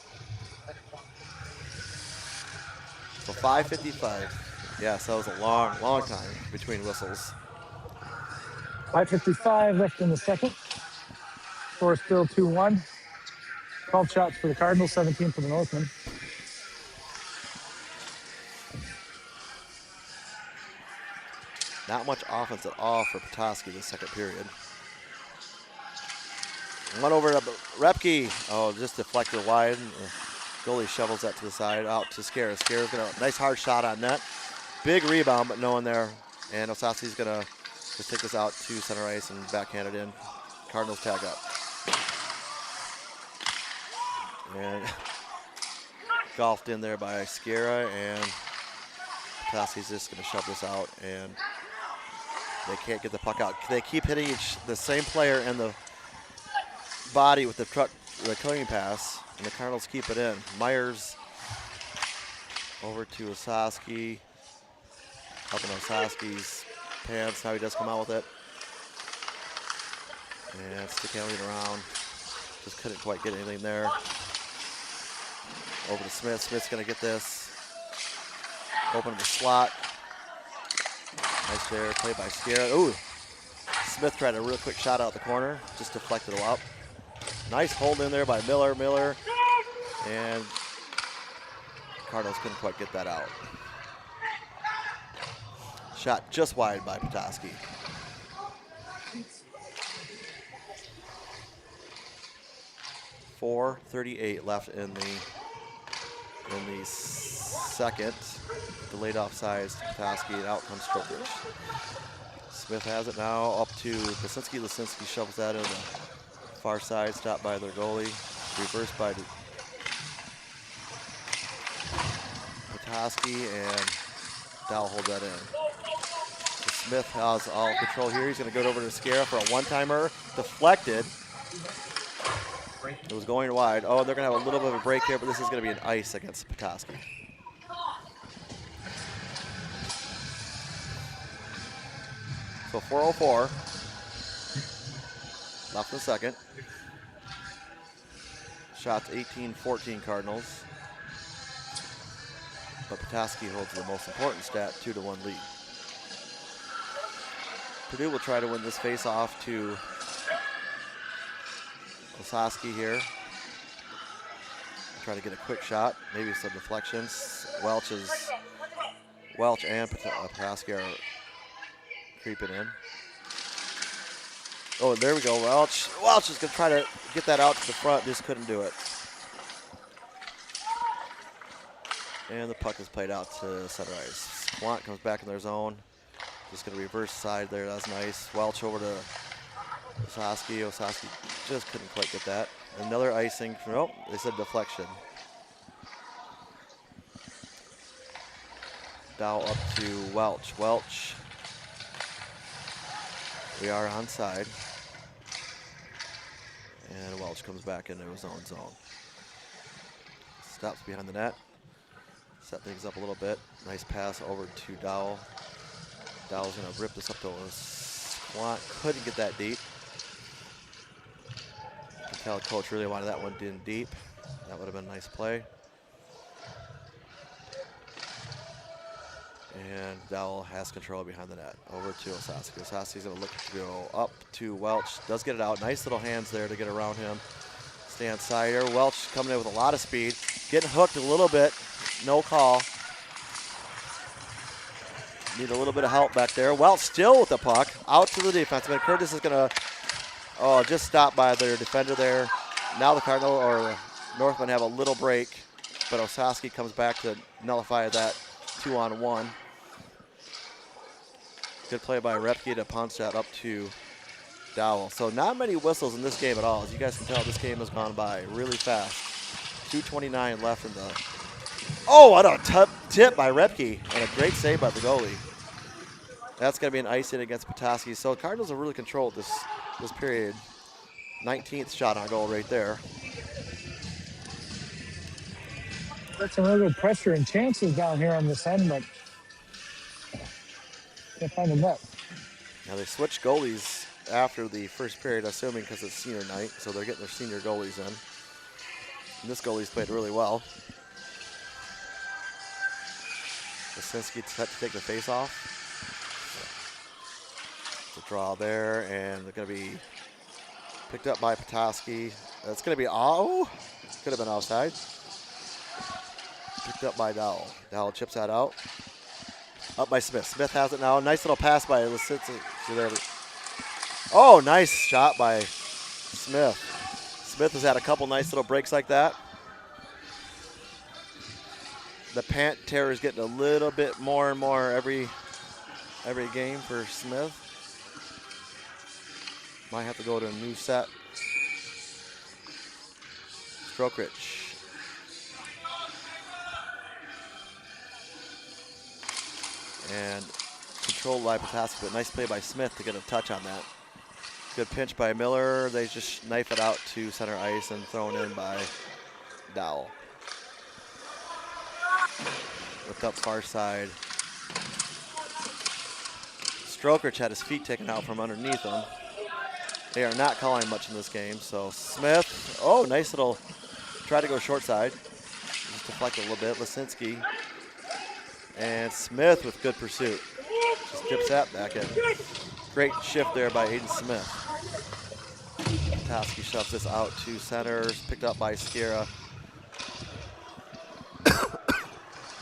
So 5:55. Yes, that was a long, long time between whistles. 5:55 left in the second. Score still 2-1. 12 shots for the Cardinals, 17 for the Northmen. Not much offense at all for Petoskey this second period. One over to Repke. Oh, just deflected wide. Goalie shovels that to the side, out to Skara. Skara's got a nice hard shot on net. Big rebound, but no one there. And Osaski's gonna just take this out to center ice and backhand it in. Cardinals tag up. And golfed in there by Skara, and Petoskey's just gonna shove this out, and they can't get the puck out. They keep hitting the same player in the body with the clearing pass, and the Cardinals keep it in. Myers over to Osaski, helping Osaski's pants. Now he does come out with it, and stick handling around. Just couldn't quite get anything there. Over to Smith. Smith's gonna get this. Open the slot. Nice there, play by Skara. Ooh, Smith tried a real quick shot out the corner, just deflected it up. Nice hold in there by Miller. And Cardinals couldn't quite get that out. Shot just wide by Petoskey. .438 left in the second. Delayed offsides to Petoskey, and out comes Strokridge. Smith has it now up to Lisinski. Lisinski shovels that in the far side, stopped by their goalie. Reversed by Petoskey, and Dowell holds that in. So Smith has all control here. He's going to go over to Skara for a one-timer. Deflected. It was going wide. Oh, they're going to have a little bit of a break here, but this is going to be an ice against Petoskey. So 4:04 left in the second. Shots 18-14 Cardinals. But Petoskey holds the most important stat, 2-1 lead. Purdue will try to win this face-off to Osaski here. Try to get a quick shot, maybe some deflections. Welch and Petoskey are creeping in. Oh, there we go. Welch is going to try to get that out to the front, just couldn't do it. And the puck is played out to center ice. Quant comes back in their zone. Just going to reverse side there. That's nice. Welch over to Osaski. Osaski just couldn't quite get that. Another icing. Nope, they said deflection. Dow up to Welch. Welch. We are onside. And Welch comes back into his own zone. Stops behind the net. Set things up a little bit. Nice pass over to Dowell. Dowell's going to rip this up to Quant. Couldn't get that deep. You can tell coach really wanted that one in deep. That would have been a nice play. And Dowell has control behind the net. Over to Osaski. Osaski's going to look to go up to Welch. Does get it out. Nice little hands there to get around him. Stay on side here. Welch coming in with a lot of speed. Getting hooked a little bit. No call. Need a little bit of help back there. Welch still with the puck. Out to the defenseman. Curtis is going to just stop by their defender there. Now the Cardinal or the Northmen have a little break, but Osaski comes back to nullify that 2-on-1. Good play by Repke to punch that up to Dowell. So not many whistles in this game at all. As you guys can tell, this game has gone by really fast. 2:29 left in the... Oh, what a tip by Repke, and a great save by the goalie. That's going to be an icing against Petoskey. So Cardinals have really controlled this period. 19th shot on goal right there. Got some really good pressure and chances down here on this end, but Can't find the net. Now they switched goalies after the first period, assuming because it's senior night, so they're getting their senior goalies in. And this goalie's played really well. Lisinski set to take the face off. The draw there, and they're going to be picked up by Petoskey. That's going to be, oh, could have been outside. Picked up by Dowell. Dowell chips that out. Up by Smith. Smith has it now. Nice little pass by Lisinski. Oh, nice shot by Smith. Smith has had a couple nice little breaks like that. The pant tear is getting a little bit more and more every game for Smith. Might have to go to a new set. Strokrich. And controlled by Petoskey, but nice play by Smith to get a touch on that. Good pinch by Miller. They just knife it out to center ice and thrown in by Dowell. Looked up far side. Strokrich had his feet taken out from underneath him. They are not calling much in this game, so Smith, oh, nice little, try to go short side. Just deflect a little bit. Lisinski. And Smith with good pursuit. Just dips that back in. Great shift there by Aiden Smith. Petoskey shoves this out to center, picked up by Skira.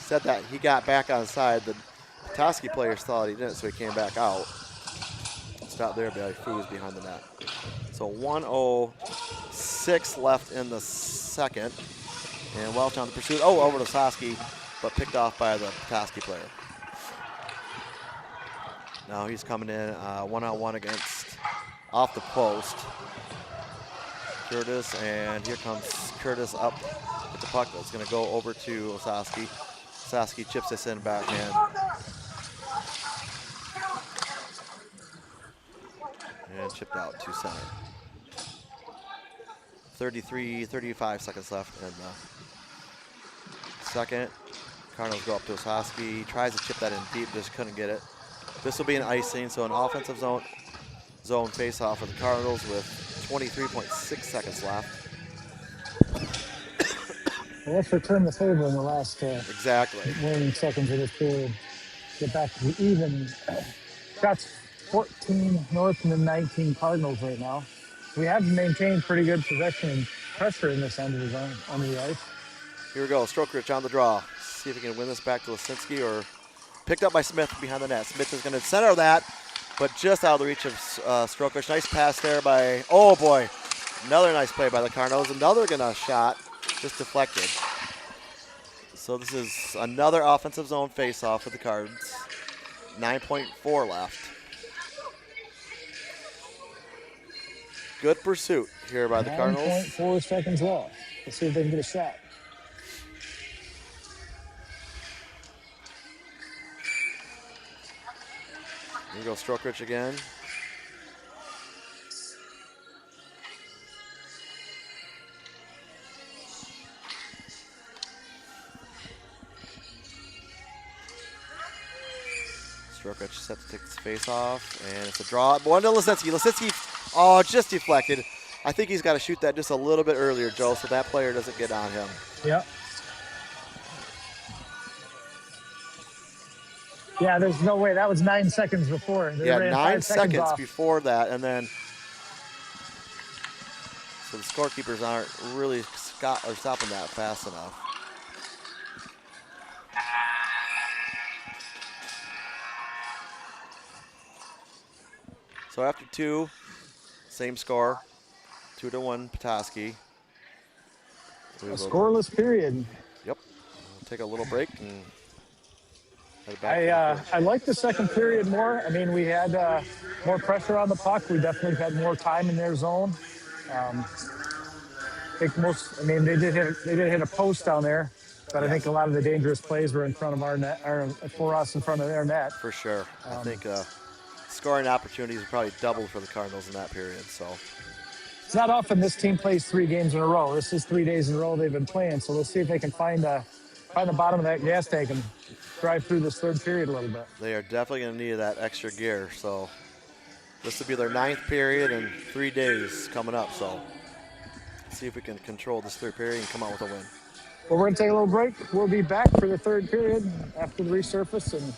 Said that he got back on side. The Petoskey players thought he didn't, so he came back out. Stopped there by Foos behind the net. So 1:06 left in the second. And Welch on the pursuit. Oh, over to Sosky, but picked off by the Petoskey player. Now he's coming in one-on-one against off the post. Curtis, and here comes Curtis up with the puck. That's going to go over to Osowski. Osowski chips this in backhand. And chipped out to center. 35 seconds left in the second. Cardinals go up to Osowski. Tries to chip that in deep, just couldn't get it. This will be an icing, so an offensive zone face-off for the Cardinals with 23.6 seconds left. Well, let's return the favor in the last Exactly. waning seconds of this period. Get back to the even. Shots 14 North and then 19 Cardinals right now. We have maintained pretty good possession and pressure in this end of the zone, under the ice. Here we go, Strokrich on the draw. See if he can win this back to Lisinski, or picked up by Smith behind the net. Smith is going to center that, but just out of the reach of Strokrich. Nice pass there by, oh boy, another nice play by the Cardinals. Another shot, just deflected. So this is another offensive zone face-off for the Cards. 9.4 left. Good pursuit here by the Cardinals. 9.4 seconds left. Let's see if they can get a shot. Here we go, Strokrich again. Strokrich set to take his face off, and it's a draw. One to Lisinski. Lisinski, oh, just deflected. I think he's got to shoot that just a little bit earlier, Joe, so that player doesn't get on him. Yep. Yeah, there's no way. That was 9 seconds before. They ran 9 5 seconds seconds off. before that, and then so the scorekeepers aren't really stopping that fast enough. So after 2, same score, 2-1 Petoskey. A scoreless period. Yep. We'll take a little break and head back. I like the second period more. I mean, we had more pressure on the puck. We definitely had more time in their zone. I think they did hit a post down there, but I think a lot of the dangerous plays were in front of our net, or for us in front of their net. For sure. I think scoring opportunities are probably doubled for the Cardinals in that period. So it's not often this team plays 3 games in a row. This is 3 days in a row they've been playing. So let's see if they can find a find the bottom of that gas tank and drive through this third period a little bit. They are definitely going to need that extra gear. So this will be their 9th period in 3 days coming up. So see if we can control this third period and come out with a win. Well, we're going to take a little break. We'll be back for the third period after the resurface and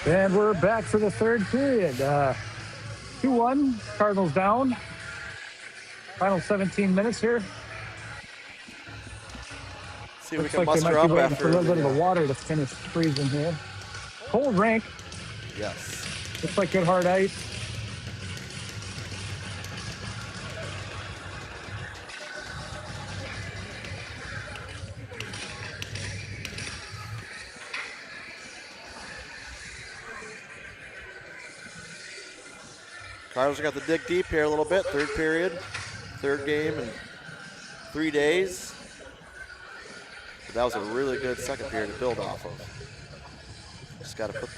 And we're back for the third period. 2-1, Cardinals down. Final 17 minutes here. See if we Looks can like they muster might be up waiting for after a little bit of the, the water to finish freezing here. Cold rink. yes. Looks like good hard ice. Cardinals are got to dig deep here a little bit. Third period, third game in 3 days. But that was a really good second period to build off of. Just got to put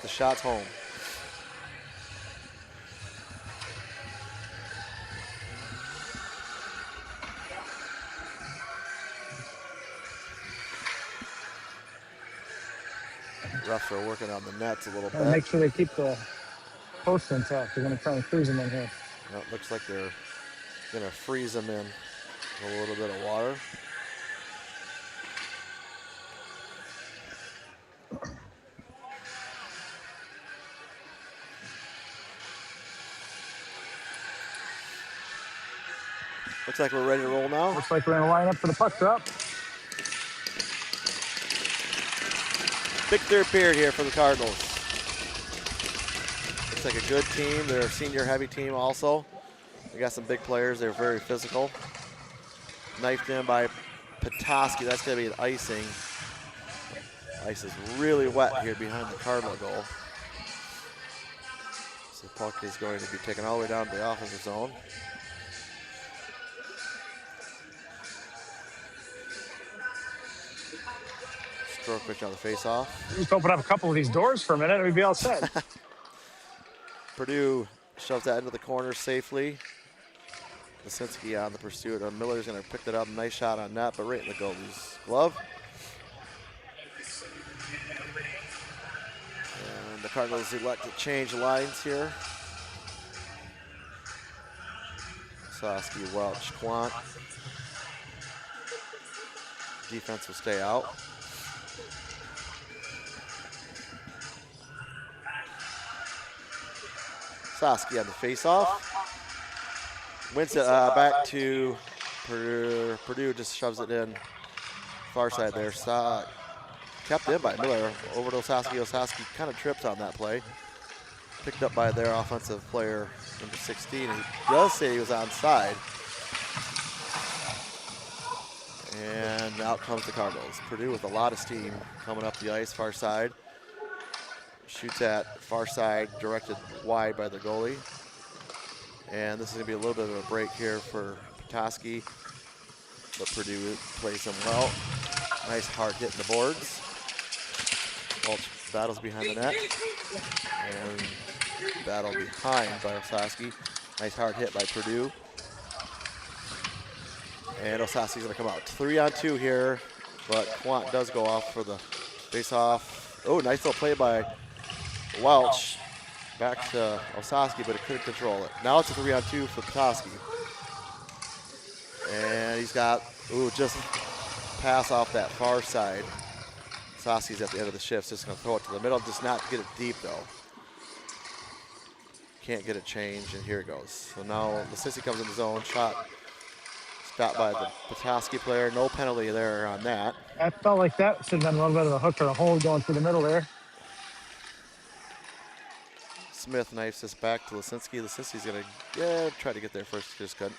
the shots home. Refs are working on the nets a little bit. Make sure they keep the posts intact. They're going to try and freeze them in here. Well, it looks like they're going to freeze them in a little bit of water. Looks like we're ready to roll now. Looks like we're in a lineup for the puck drop. Big third period here for the Cardinals. Looks like a good team. They're a senior heavy team also. They got some big players. They're very physical. Knifed in by Petoskey. That's going to be an icing. Ice is really wet here behind the Cardinal goal. So the puck is going to be taken all the way down to the offensive zone. Strokewich on the face-off. Just open up a couple of these doors for a minute and we'd be all set. Purdue shoves that into the corner safely. Lisinski on the pursuit. Miller's going to pick it up. Nice shot on net, but right in the goalie's glove. And the Cardinals elect to change lines here. Sosky, Welch, Quant. Defense will stay out. Sosky on the face-off. Wins it back to Purdue. Purdue just shoves it in. Far side there. Kept in by Miller. Over to Osowski. Osowski kind of trips on that play. Picked up by their offensive player, number 16. And he does say he was onside. And out comes the Cardinals. Purdue with a lot of steam coming up the ice, far side. Shoots at far side, directed wide by the goalie. And this is going to be a little bit of a break here for Petoskey, but Purdue plays them well. Nice hard hit in the boards. Welch battles behind the net. And battle behind by Osowski. Nice hard hit by Purdue. And Osowski's going to come out. 3-on-2 here, but Quant does go off for the face-off. Oh, nice little play by Welch. Back to Osowski, but he couldn't control it. Now it's a 3-on-2 for Petoskey. And he's got, just pass off that far side. Osowski's at the end of the shift, just gonna throw it to the middle, just not get it deep though. Can't get it changed, and here it goes. So now Lisinski comes in the zone, shot stopped by the Petoskey player. No penalty there on that. I felt like that should have been a little bit of a hook or a hold going through the middle there. Smith knifes this back to Lisinski. Lisinski's gonna try to get there first, just couldn't.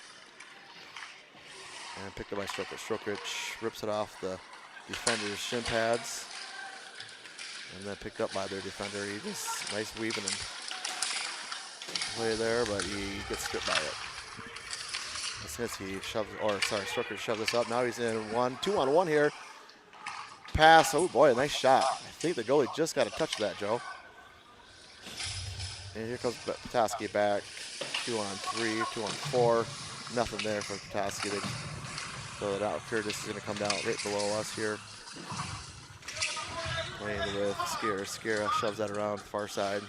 And picked up by Strokich. Strokich rips it off the defender's shin pads. And then picked up by their defender. He just nice weaving and play there, but he gets stripped by it. Lisinski Strokich shoves this up. Now he's in 2-on-1 here. Pass, oh boy, a nice shot. I think the goalie just got a touch of that, Joe. And here comes Petoskey back. 2-on-3, 2-on-4. Nothing there for Petoskey. They throw it out. Curtis is going to come down right below us here. Playing with Skira. Skira shoves that around the far side.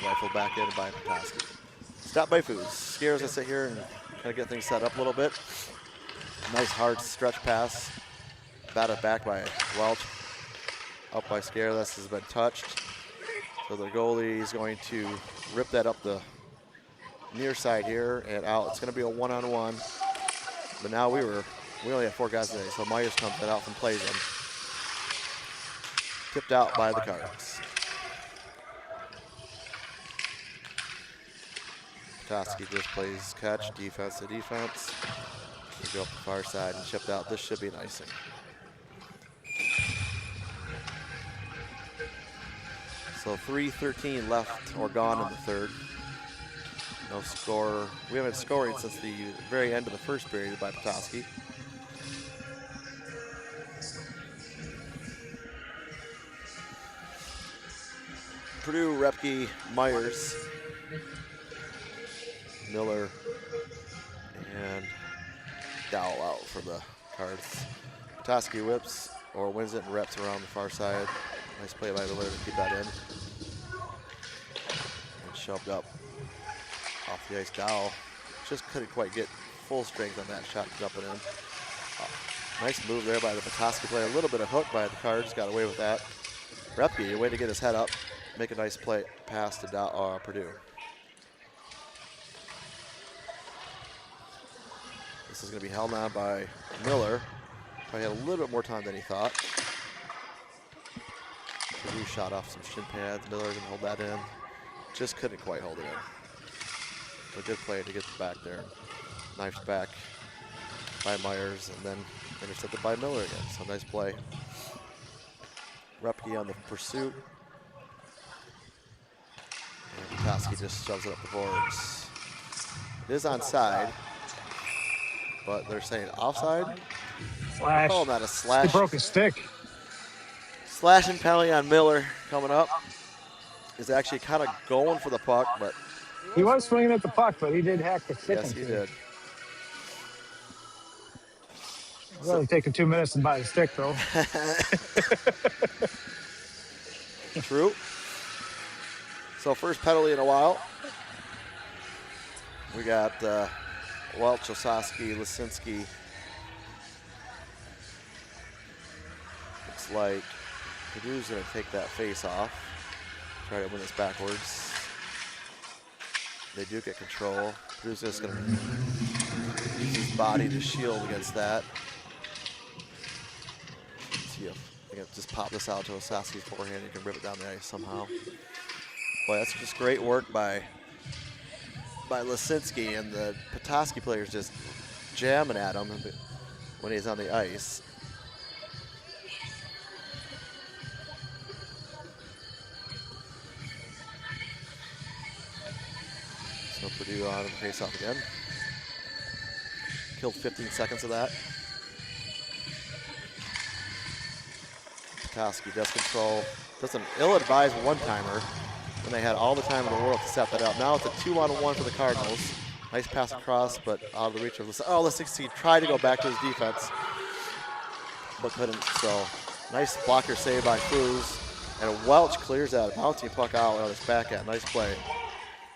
Rifled back in by Petoskey. Stop by Foos. Skira's going to sit here and kind of get things set up a little bit. Nice hard stretch pass batted back by Welch. Up by Scare. This has been touched. So the goalie is going to rip that up the near side here and out. It's going to be a one-on-one. But now we only have 4 guys today, so Myers comes that out and plays him. Tipped out by the Cards. Petoskey just plays catch, defense to defense. We go up the far side and chipped out. This should be an icing. So 3:13 left or gone in the third. No score. We haven't scored since the very end of the first period by Petoskey. Purdue, Repke, Myers, Miller, and Dowell out for the Cards. Petoskey whips or wins it and reps around the far side. Nice play by Miller to keep that in. And shoved up off the ice. Dowell just couldn't quite get full strength on that shot jumping in. Nice move there by the Petoskey player. A little bit of hook by the Cards, got away with that. Repke, a way to get his head up, make a nice play pass to Purdue. This is going to be held on by Miller. Probably had a little bit more time than he thought. Purdue shot off some shin pads. Miller can hold that in. Just couldn't quite hold it in. A good play to get back there. Knifed back by Myers and then intercepted by Miller again. So nice play. Repke on the pursuit. And Petoskey just shoves it up the boards. It is onside, but they're saying offside. Slash. Calling that a slash. He broke his stick. Slashing penalty on Miller coming up. Is actually kind of going for the puck, but He was swinging at the puck, but he did hack the stick. yes, he did. It's only taking 2 minutes to buy the stick, though. True. So first penalty in a while. We got Welch, Osowski, Lisinski. Looks like Purdue's going to take that face off. Try to win this backwards. They do get control. Purdue's just going to use his body to shield against that. Let's see if they can just pop this out to Osowski's forehand. He can rip it down the ice somehow. Boy, that's just great work by Lisinski, and the Petoskey players just jamming at him when he's on the ice. So Purdue on the face-off again. Killed 15 seconds of that. Petoskey does control. Does an ill-advised one-timer when they had all the time in the world to set that up. Now it's a 2-on-1 for the Cardinals. Nice pass across, but out of the reach of Lisinski. Oh, Lisinski tried to go back to his defense, but couldn't. So nice blocker save by Cruz. And Welch clears that bouncing puck out on his backhand. Nice play.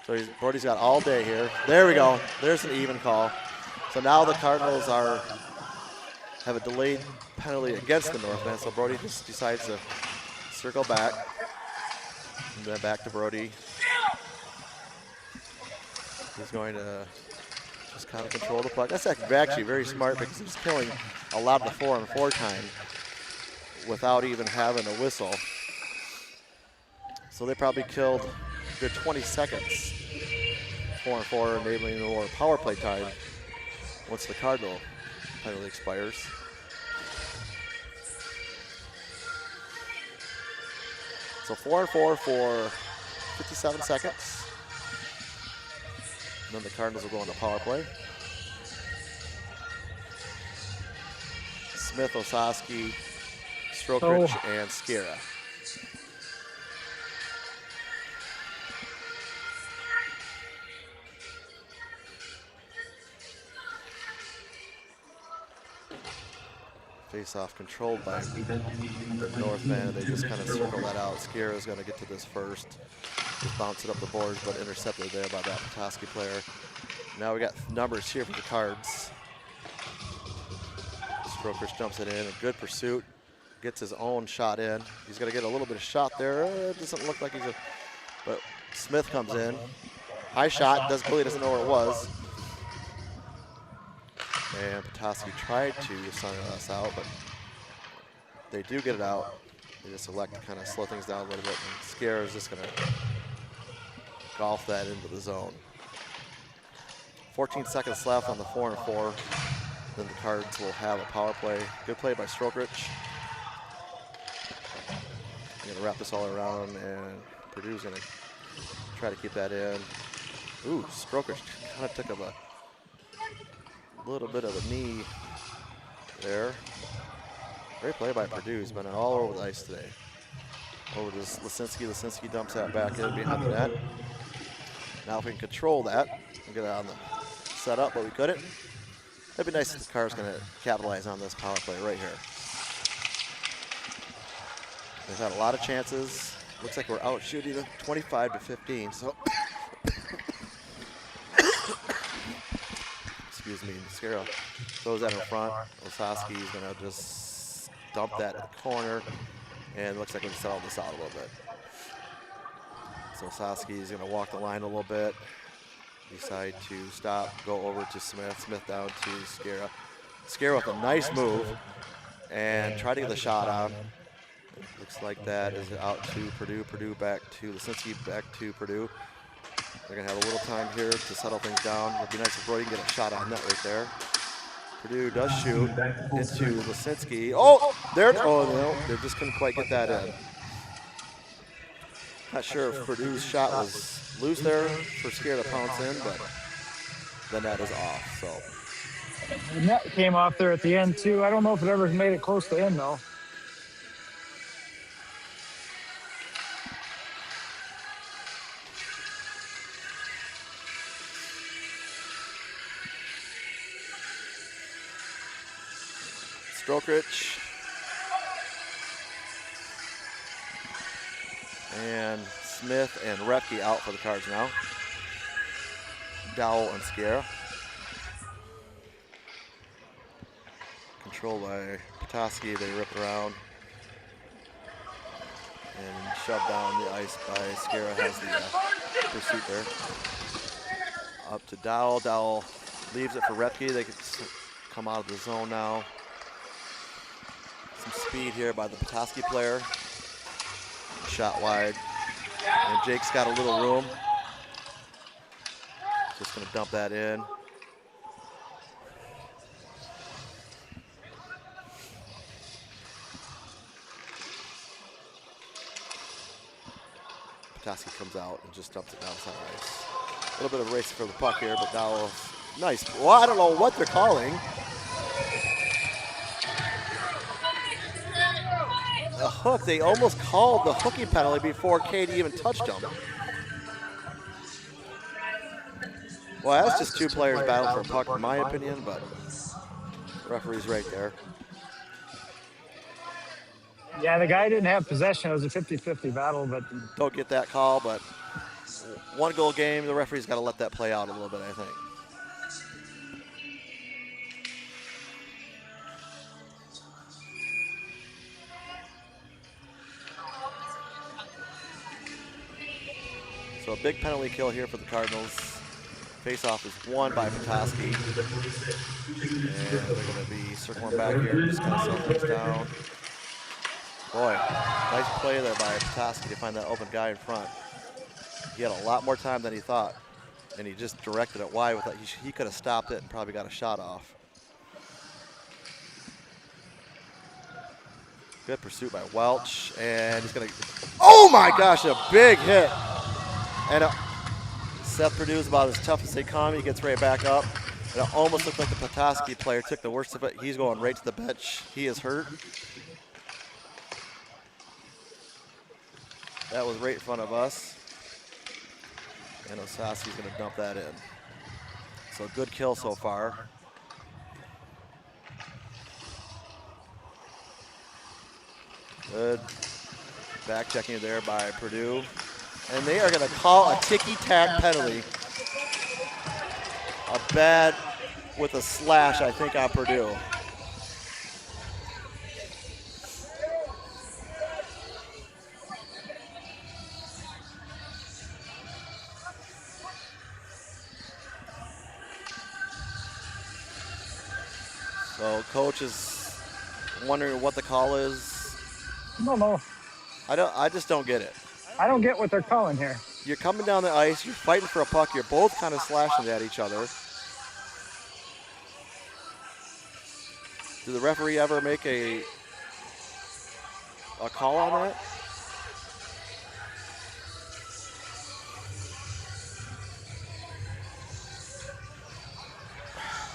So Brody's got all day here. There we go. There's an even call. So now the Cardinals have a delayed penalty against the Northman. So Brody just decides to circle back. And then back to Brody. He's going to just kind of control the puck. That's actually very smart because he's killing a lot of the 4-on-4 time without even having a whistle. So they probably killed a good 20 seconds, 4-on-4, enabling more power play time once the Cardinal penalty expires. So 4-on-4 for 57 seconds. And then the Cardinals will go into power play. Smith, Osowski, Strokrich, and Skira. Face-off controlled by Northman. They just kind of circle that out. Skira is going to get to this first. Just bounce it up the boards, but intercepted there by that Petoskey player. Now we got numbers here for the Cards. Strokers jumps it in. A good pursuit. Gets his own shot in. He's going to get a little bit of shot there. It doesn't look like he's a... But Smith comes in. High shot. Clearly doesn't know where it was. And Petoskey tried to sign us out, but they do get it out. They just elect to kind of slow things down a little bit. And Scare is just going to golf that into the zone. 14 seconds left on the 4-4. Then the Cards will have a power play. Good play by Strokich. I'm going to wrap this all around, and Purdue's going to try to keep that in. Ooh, Strokich kind of took up a little bit of a knee there. Great play by Purdue. He's been all over the ice today. Over to Lisinski. Lisinski dumps that back in behind the net. Now if we can control that and get it on the setup, but we couldn't. That'd be nice if the Car's going to capitalize on this power play right here. They've had a lot of chances. Looks like we're out shooting 25-15. So, excuse me, Mascara throws that in front. Osowski is going to just dump that in the corner, and looks like we can settle this out a little bit. So Osowski is going to walk the line a little bit. Decide to stop, go over to Smith. Smith down to Scara. Scara with a nice move and try to get the shot on. Looks like that is out to Purdue. Purdue back to Lisinski, back to Purdue. They're going to have a little time here to settle things down. It would be nice if Brody can get a shot on net right there. Purdue does shoot into Lisinski. Oh, there. Oh, no, they just couldn't quite get that in. Not sure if Purdue's shot was loose there for Scare to pounce in, but the net is off. So The net came off there at the end, too. I don't know if it ever made it close to end, though. Strokich and Smith and Repke out for the Cards now. Dowell and Scara. Controlled by Petoskey. They rip around and shove down the ice by Scara. Has the pursuit there. Up to Dowell. Dowell leaves it for Repke. They can come out of the zone now. Some speed here by the Petoskey player. Shot wide. And Jake's got a little room. Just going to dump that in. Petoskey comes out and just dumps it down the ice. A little bit of race for the puck here, but Dowell, nice. Well, I don't know what they're calling. A hook. They almost called the hooking penalty before Katie even touched him. Well, that's just two players battling for a puck, in my opinion, but the referee's right there. Yeah, the guy didn't have possession. It was a 50-50 battle, but Don't get that call, but one goal game, the referee's got to let that play out a little bit, I think. So a big penalty kill here for the Cardinals. Face-off is won by Petoskey. And they're going to be circling back here, just kind of slow things down. Boy, nice play there by Petoskey to find that open guy in front. He had a lot more time than he thought, and he just directed it wide. With that. He could have stopped it and probably got a shot off. Good pursuit by Welch, and he's going to, oh my gosh, a big hit. And Seth Purdue's about as tough as they come. He gets right back up. And it almost looked like the Petoskey player took the worst of it. He's going right to the bench. He is hurt. That was right in front of us. And Osowski's going to dump that in. So good kill so far. Good back checking there by Purdue. And they are going to call a ticky-tack penalty. A bad with a slash, I think, on Purdue. So coach is wondering what the call is. No. I just don't get it. I don't get what they're calling here. You're coming down the ice, you're fighting for a puck, you're both kind of slashing at each other. Did the referee ever make a call on that?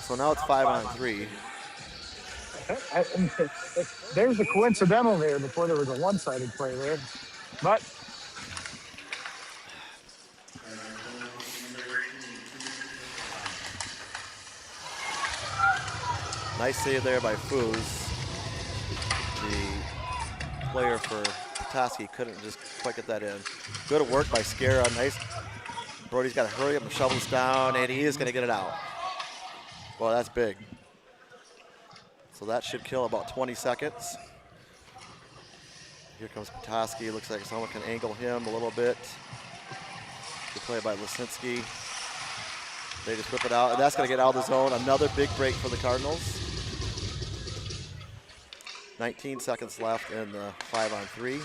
So now it's 5-on-3. There's a coincidental there before there was a one-sided play there. But nice save there by Foos. The player for Petoskey couldn't just quite get that in. Good work by Scara. Nice. Brody's got to hurry up and shovel this down, and he is going to get it out. Well, that's big. So that should kill about 20 seconds. Here comes Petoskey. Looks like someone can angle him a little bit. Good play by Lisinski. They just whip it out, and that's going to get out of the zone. Another big break for the Cardinals. 19 seconds left in the 5-on-3.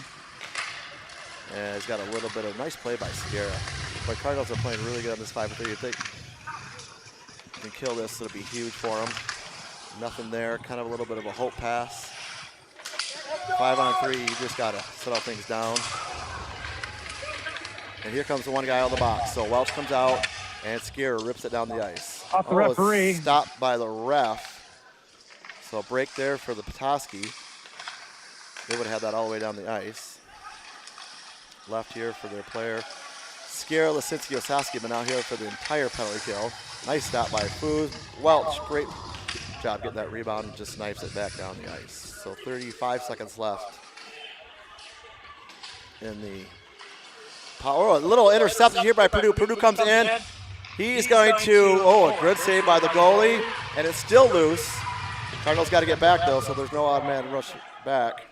And he's got a little bit of nice play by Scara. But Cardinals are playing really good on this 5-on-3. If they can kill this, it'll be huge for them. Nothing there, kind of a little bit of a hope pass. 5-on-3, you just gotta settle things down. And here comes the one guy out of the box. So Welch comes out, and Scara rips it down the ice. Off the referee. Stopped by the ref. So break there for the Petoskey. They would have had that all the way down the ice. Left here for their player. Scara, Lisinski, Osaski, but now here for the entire penalty kill. Nice stop by Foos. Welch, great job getting that rebound and just knifes it back down the ice. So 35 seconds left in the power. Oh, a little interception here by Purdue. Purdue comes in. He's going to, a good save by the goalie, and it's still loose. Cardinals got to get back though, so there's no automatic rush back.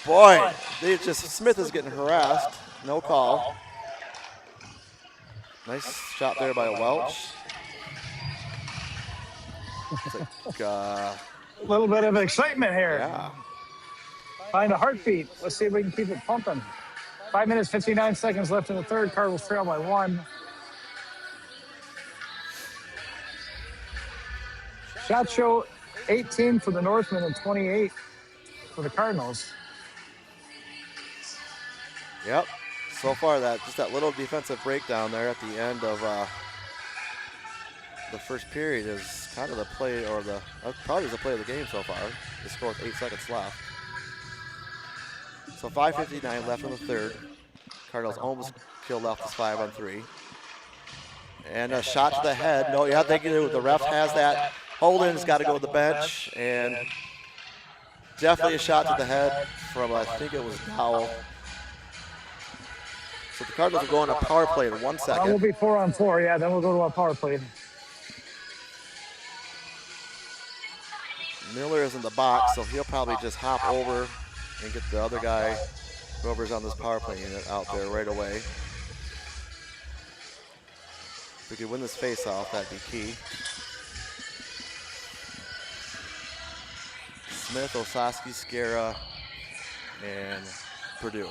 Boy, Smith is getting harassed. No call. Nice shot there by Welch. Like, a little bit of excitement here. Yeah. Find a heartbeat. Let's see if we can keep it pumping. 5 minutes, 59 seconds left in the third. Cardinals trail by 1. Shot show 18 for the Northmen and 28 for the Cardinals. Yep. So far, just that little defensive breakdown there at the end of the first period is kind of the play, or probably the play of the game so far. The score with 8 seconds left. So 5:59 left in the third. Cardinals almost killed off this 5-on-3. And a shot to the head. No, yeah, they can do it. The ref has that. Holden's got to go to the bench, and definitely a shot to the head from, I think it was Dowell. So the Cardinals are going to power play in 1 second. We'll be 4-on-4, yeah, then we'll go to our power play. Miller is in the box, so he'll probably just hop over and get the other guy, whoever's on this power play unit, out there right away. If we could win this face-off, that'd be key. Smith, Osaski, Scara, and Purdue.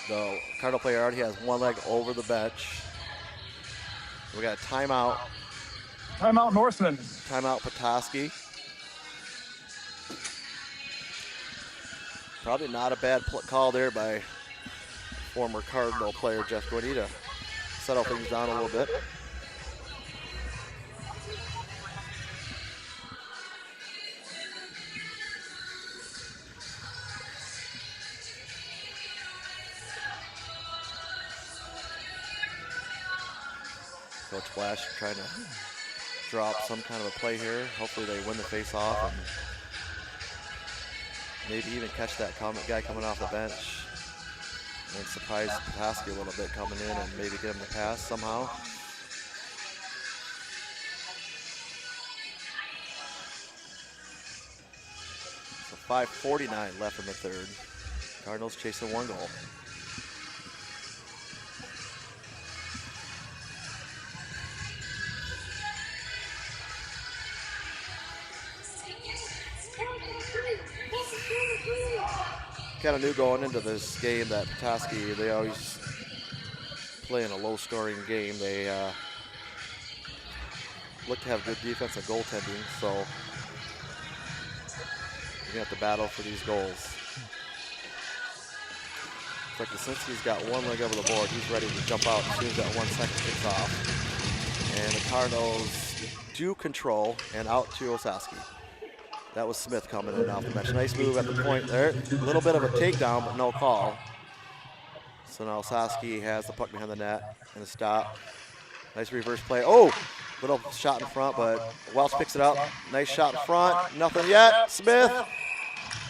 The Cardinal player already has one leg over the bench. We got a timeout. Timeout Northman. Timeout Petoskey. Probably not a bad call there by former Cardinal player Jeff Gordy to settle things down a little bit. Coach Flash trying to drop some kind of a play here. Hopefully they win the face-off and maybe even catch that guy coming off the bench and surprise Petoskey a little bit coming in and maybe get him the pass somehow. So 5:49 left in the third. Cardinals chasing 1 goal. kind of knew going into this game that Petoskey, they always play in a low-scoring game. They look to have good defensive goaltending, so you're gonna have to battle for these goals. It's like Lisinski's got one leg over the board. He's ready to jump out as soon as that 1 second kicks off. And the Cardinals do control and out to Osowski. That was Smith coming in off the bench. Nice move at the point there. A little bit of a takedown, but no call. So now Osowski has the puck behind the net and a stop. Nice reverse play. Oh, little shot in front, but Welch picks it up. Nice shot in front. Nothing yet. Smith.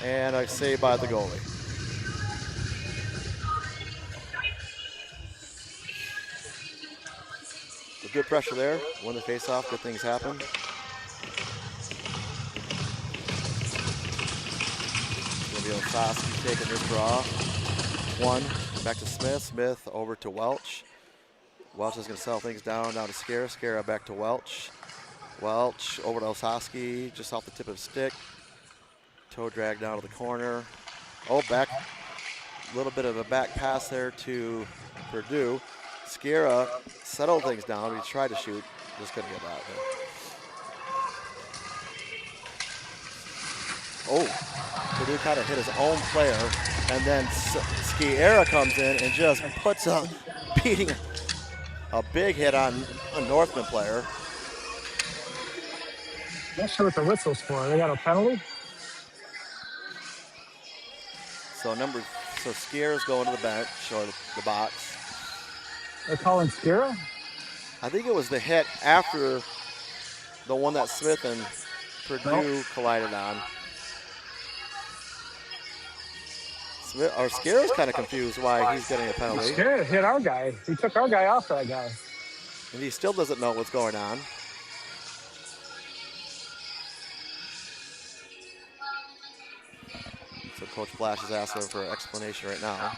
And a save by the goalie. With good pressure there. Win the faceoff. Good things happen. Osowski taking this draw. One, back to Smith. Smith over to Welch. Welch is going to settle things down to Skara. Skara back to Welch. Welch over to Osowski, just off the tip of his stick. Toe drag down to the corner. Oh, back. A little bit of a back pass there to Perdue. Skara settled things down. He tried to shoot, just couldn't get that there. Oh, Perdue kind of hit his own player, and then Skara comes in and just puts a beating, a big hit on a Northman player. Not sure what the whistle's for. They got a penalty? So Skara's going to the bench or the box. They're calling Skara? I think it was the hit after the one that Smith and Perdue collided on. Skara's kind of confused why he's getting a penalty. Skara hit our guy. He took our guy off that guy. And he still doesn't know what's going on. So Coach Flash is asking for an explanation right now.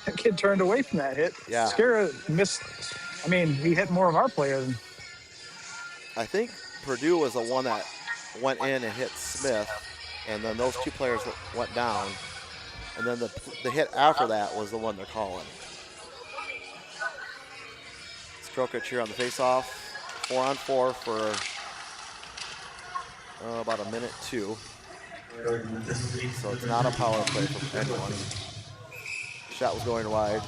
That kid turned away from that hit. Yeah. Skara missed. I mean, he hit more of our players. I think Perdue was the one that went in and hit Smith, and then those two players went down, and then the hit after that was the one they're calling. Strokich here on the faceoff, 4-on-4 for about a minute 2. So it's not a power play from anyone. Shot was going wide.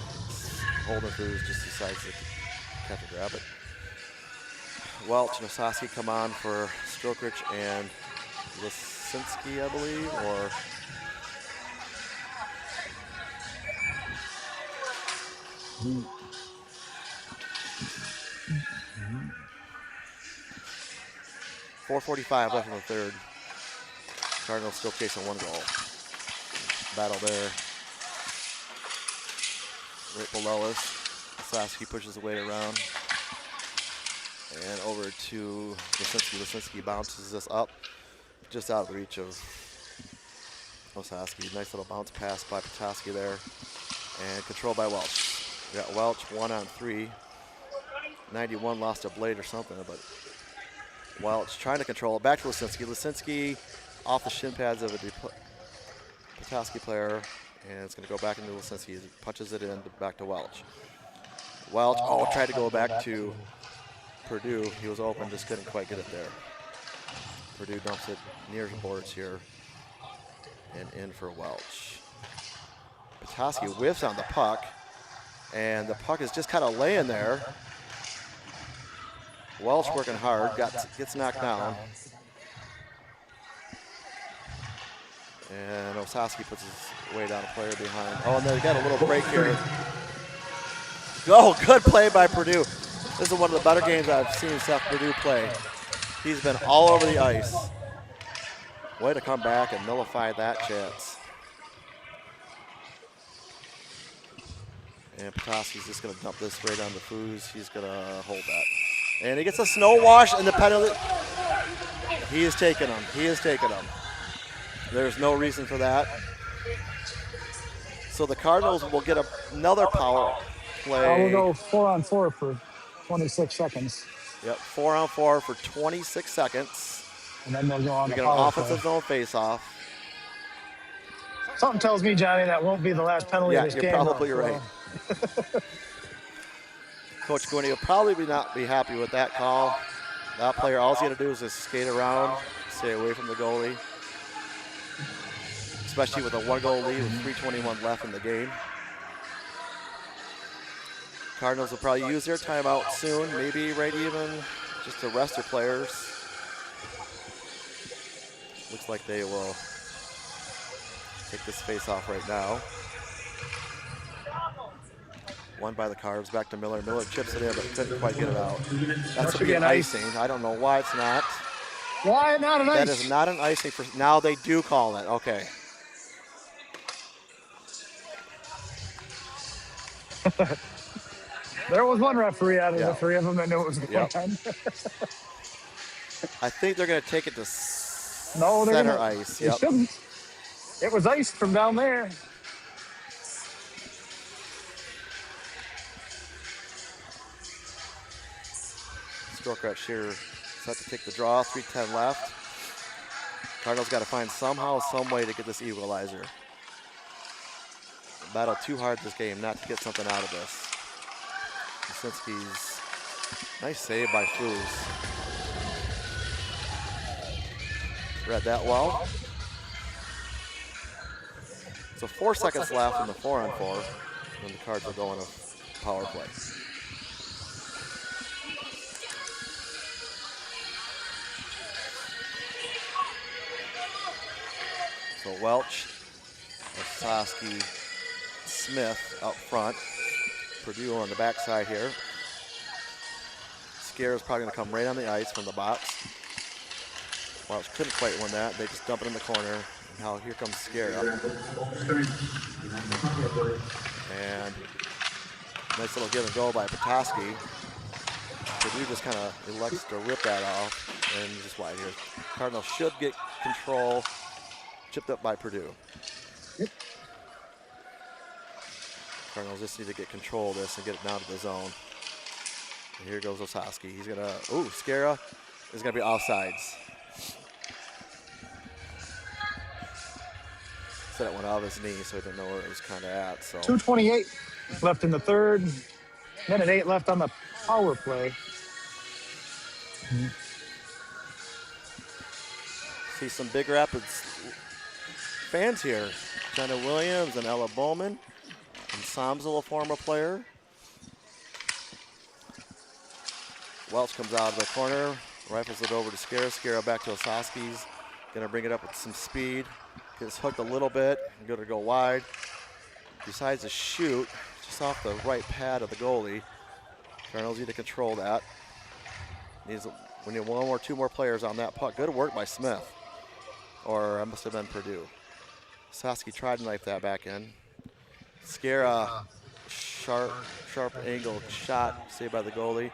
Holden Cruz just decides to catch and grab it. Welch and Osowski come on for Strokich and Lisinski, I believe, or .4:45 left in the third. Cardinals still chasing 1 goal. Battle there. Right below us. Osowski pushes the weight around. And over to Lisinski. Lisinski bounces this up. Just out of reach of Osowski. Nice little bounce pass by Petoskey there. And controlled by Welch. We got Welch 1-on-3. 91 lost a blade or something, but Welch trying to control it. Back to Lisinski. Lisinski off the shin pads of a Petoskey player. And it's going to go back into Lisinski. He punches it in back to Welch. Welch, tried to go back to Perdue. He was open, just couldn't quite get it there. Perdue dumps it near the boards here and in for Welch. Petoskey whiffs on the puck, and the puck is just kind of laying there. Welch working hard, gets knocked down. And Osowski puts his weight on a player behind. Oh, and they got a little break here. Oh, good play by Perdue. This is one of the better games I've seen Seth Perdue play. He's been all over the ice. Way to come back and nullify that chance. And Petoskey's just going to dump this right on the Foos. He's going to hold that. And he gets a snow wash and the penalty. He is taking him. He is taking him. There's no reason for that. So the Cardinals will get another power play. We'll go 4-on-4 for 26 seconds. Yep, 4-on-4 for 26 seconds. and then they'll go on We the get an power offensive play. zone face-off. Something tells me, Johnny, that won't be the last penalty of Yeah, this you're game. probably though, right. Coach Gwynny will probably not be happy with that call. That player, all he's going to do is just skate around, stay away from the goalie, especially with a 1-goal lead with 3:21 left in the game. Cardinals will probably use their timeout soon, maybe right even just to rest their players. Looks like they will take this face-off right now. Won by the Cards, back to Miller. Miller chips it in, but couldn't quite get it out. That's should to be be an an ice. icing. I don't know why it's not. Why not an ice? That is not an icing for, now they do call it, okay. There was one referee out of Yeah. the three of them that knew it was going Yep. on. I think they're going to take it to No, they're center gonna, ice. They Yep. shouldn't. It was iced from down there. Stroke here set to take the draw. 3:10 left. Cardinals got to find somehow, some way to get this equalizer. Battle too hard this game not to get something out of this. Lisinski's nice save by Foos. Read that well. So 4 seconds left in the 4-on-4 when the Cards will go on a power play. So Welch, Petoskey, Smith up front. Purdue on the backside here. Scare is probably going to come right on the ice from the box. Welch couldn't quite win that. They just dump it in the corner. And now here comes Scare up. And nice little give and go by Petoskey. Purdue just kind of elects to rip that off and just wide here. Cardinals should get control. Chipped up by Purdue. Yep. Cardinals just need to get control of this and get it down to the zone. And here goes Osowski. He's gonna, Skara is gonna be offsides. Said it went out of his knee, so he didn't know where it was kind of at. So 2:28 left in the third. Minute 8 left on the power play. see some Big Rapids fans here. Jenna Williams and Ella Bowman. And Somsel, a former player. Welch comes out of the corner, rifles it over to Skara. Skara back to Osowski's. Gonna bring it up with some speed. Gets hooked a little bit, gonna go wide. Decides to shoot just off the right pad of the goalie. Cardinals need to control that. We need one or two more players on that puck. Good work by Smith. Or it must have been Purdue. Osowski tried to knife that back in. Skara, sharp angle shot saved by the goalie.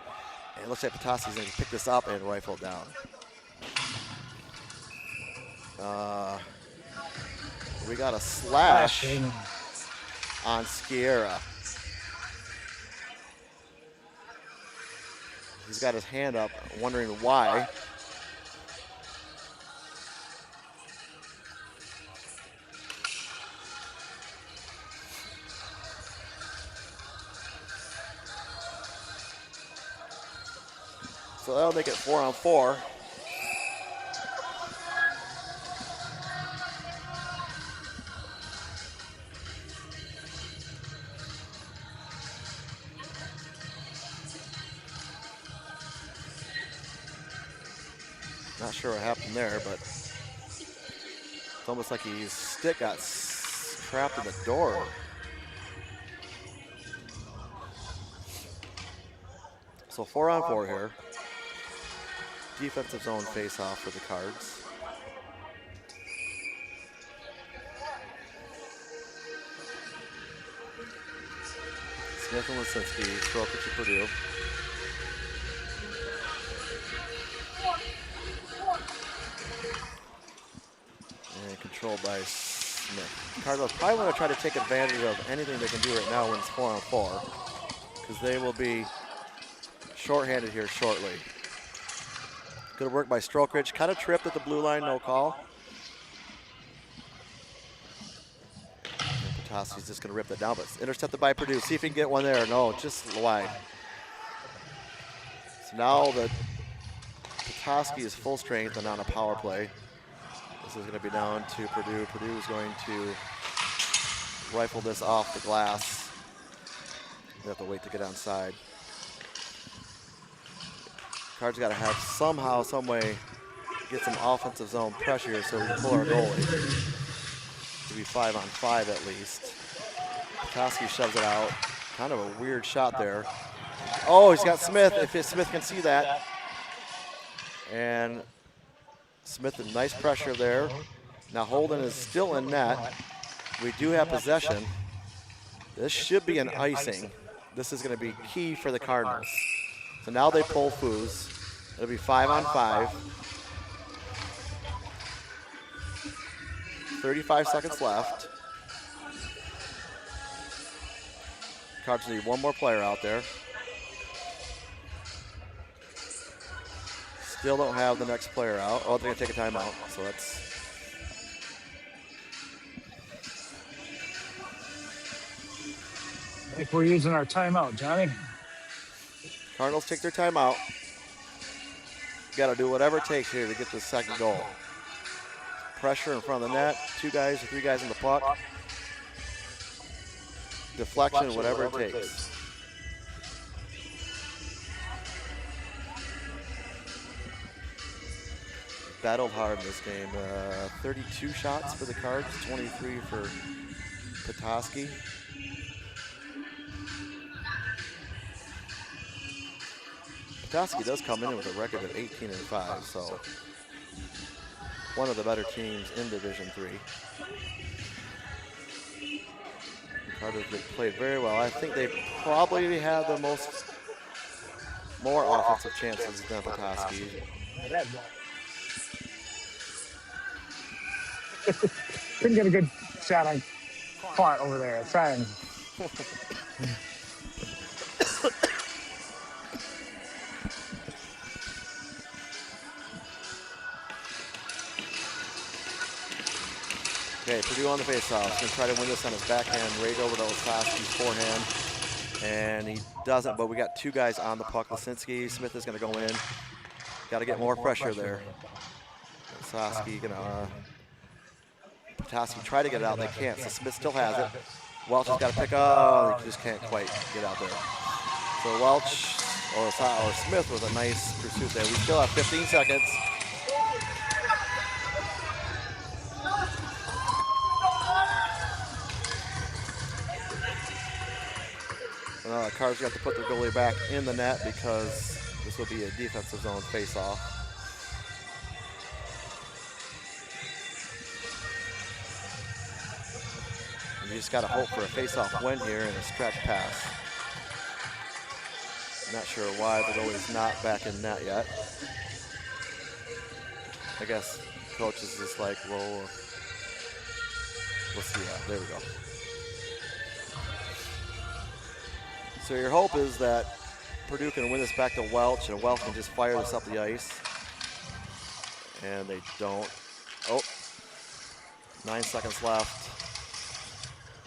And it looks like Petoskey's going to pick this up and rifle it down. We got a slash on Skara. He's got his hand up, wondering why. So that'll make it 4-on-4. Not sure what happened there, but it's almost like his stick got trapped in the door. So 4-on-4 here. Defensive zone face-off for the Cards. Smith and Lisinski, Stroke to Purdue. And controlled by Smith. Cardinals probably want to try to take advantage of anything they can do right now when it's 4-on-4, because they will be shorthanded here shortly. Good work by Strokridge. Kind of tripped at the blue line, no call. And Petoskey's just going to rip that down, but it's intercepted by Purdue. See if he can get one there. No, just wide. So now the Petoskey is full strength and on a power play. This is going to be down to Purdue. Purdue is going to rifle this off the glass. They have to wait to get onside. Card's got to have somehow, some way, get some offensive zone pressure so we can pull our goalie. To be 5-on-5 at least. Petoskey shoves it out. Kind of a weird shot there. Oh, he's got Smith, if Smith can see that. And Smith, a nice pressure there. Now Holden is still in net. We do have possession. This should be an icing. This is going to be key for the Cardinals. So now they pull Foos. It'll be 5-on-5. 35 seconds left. Cards need one more player out there. Still don't have the next player out. Oh, they're going to take a timeout. So that's. I think we're using our timeout, Johnny. Cardinals take their timeout. Got to do whatever it takes here to get the second goal. Pressure in front of the net. 2 guys or 3 guys in the puck. Deflection, whatever it takes. Battled hard in this game. 32 shots for the Cards, 23 for Petoskey. Petoskey does come in with a record of 18-5, so one of the better teams in Division III. Cardiff played very well. I think they probably have the more offensive chances than Petoskey. Couldn't get a good shot on Font over there. Trying. Okay, Purdue on the faceoff. He's going to try to win this on his backhand, right over to Osaski's forehand. And he doesn't, but we got 2 guys on the puck. Lisinski, Smith is going to go in. Got to get more pressure there. Osaski going to, Petoskey try to get it out. They can't, so Smith still has it. Welch has got to pick up. He just can't quite get out there. So Welch or Smith with a nice pursuit there. We still have 15 seconds. Cards got to put their goalie back in the net because this will be a defensive zone face-off. And you just got to hope for a face-off win here and a stretch pass. Not sure why the goalie's not back in net yet. I guess coach is just like, well, we'll see. Yeah, there we go. So your hope is that Purdue can win this back to Welch, and Welch can just fire this up the ice. And they don't. Oh, 9 seconds left.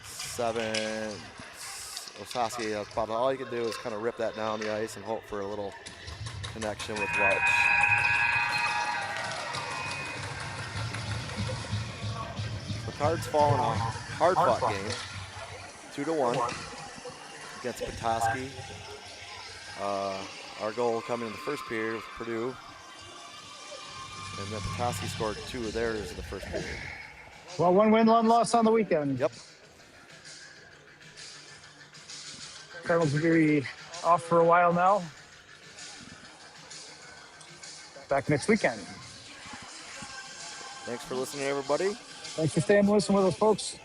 7. Osaski, about all you can do is kind of rip that down the ice and hope for a little connection with Welch. The Cards fall in a hard-fought game, 2-1. Against Petoskey. Our goal coming in the first period with Purdue. And then Petoskey scored 2 of theirs in the first period. Well, 1 win, 1 loss on the weekend. Yep. Cardinals will be off for a while now. Back next weekend. Thanks for listening, everybody. Thanks for staying and listening with us, folks.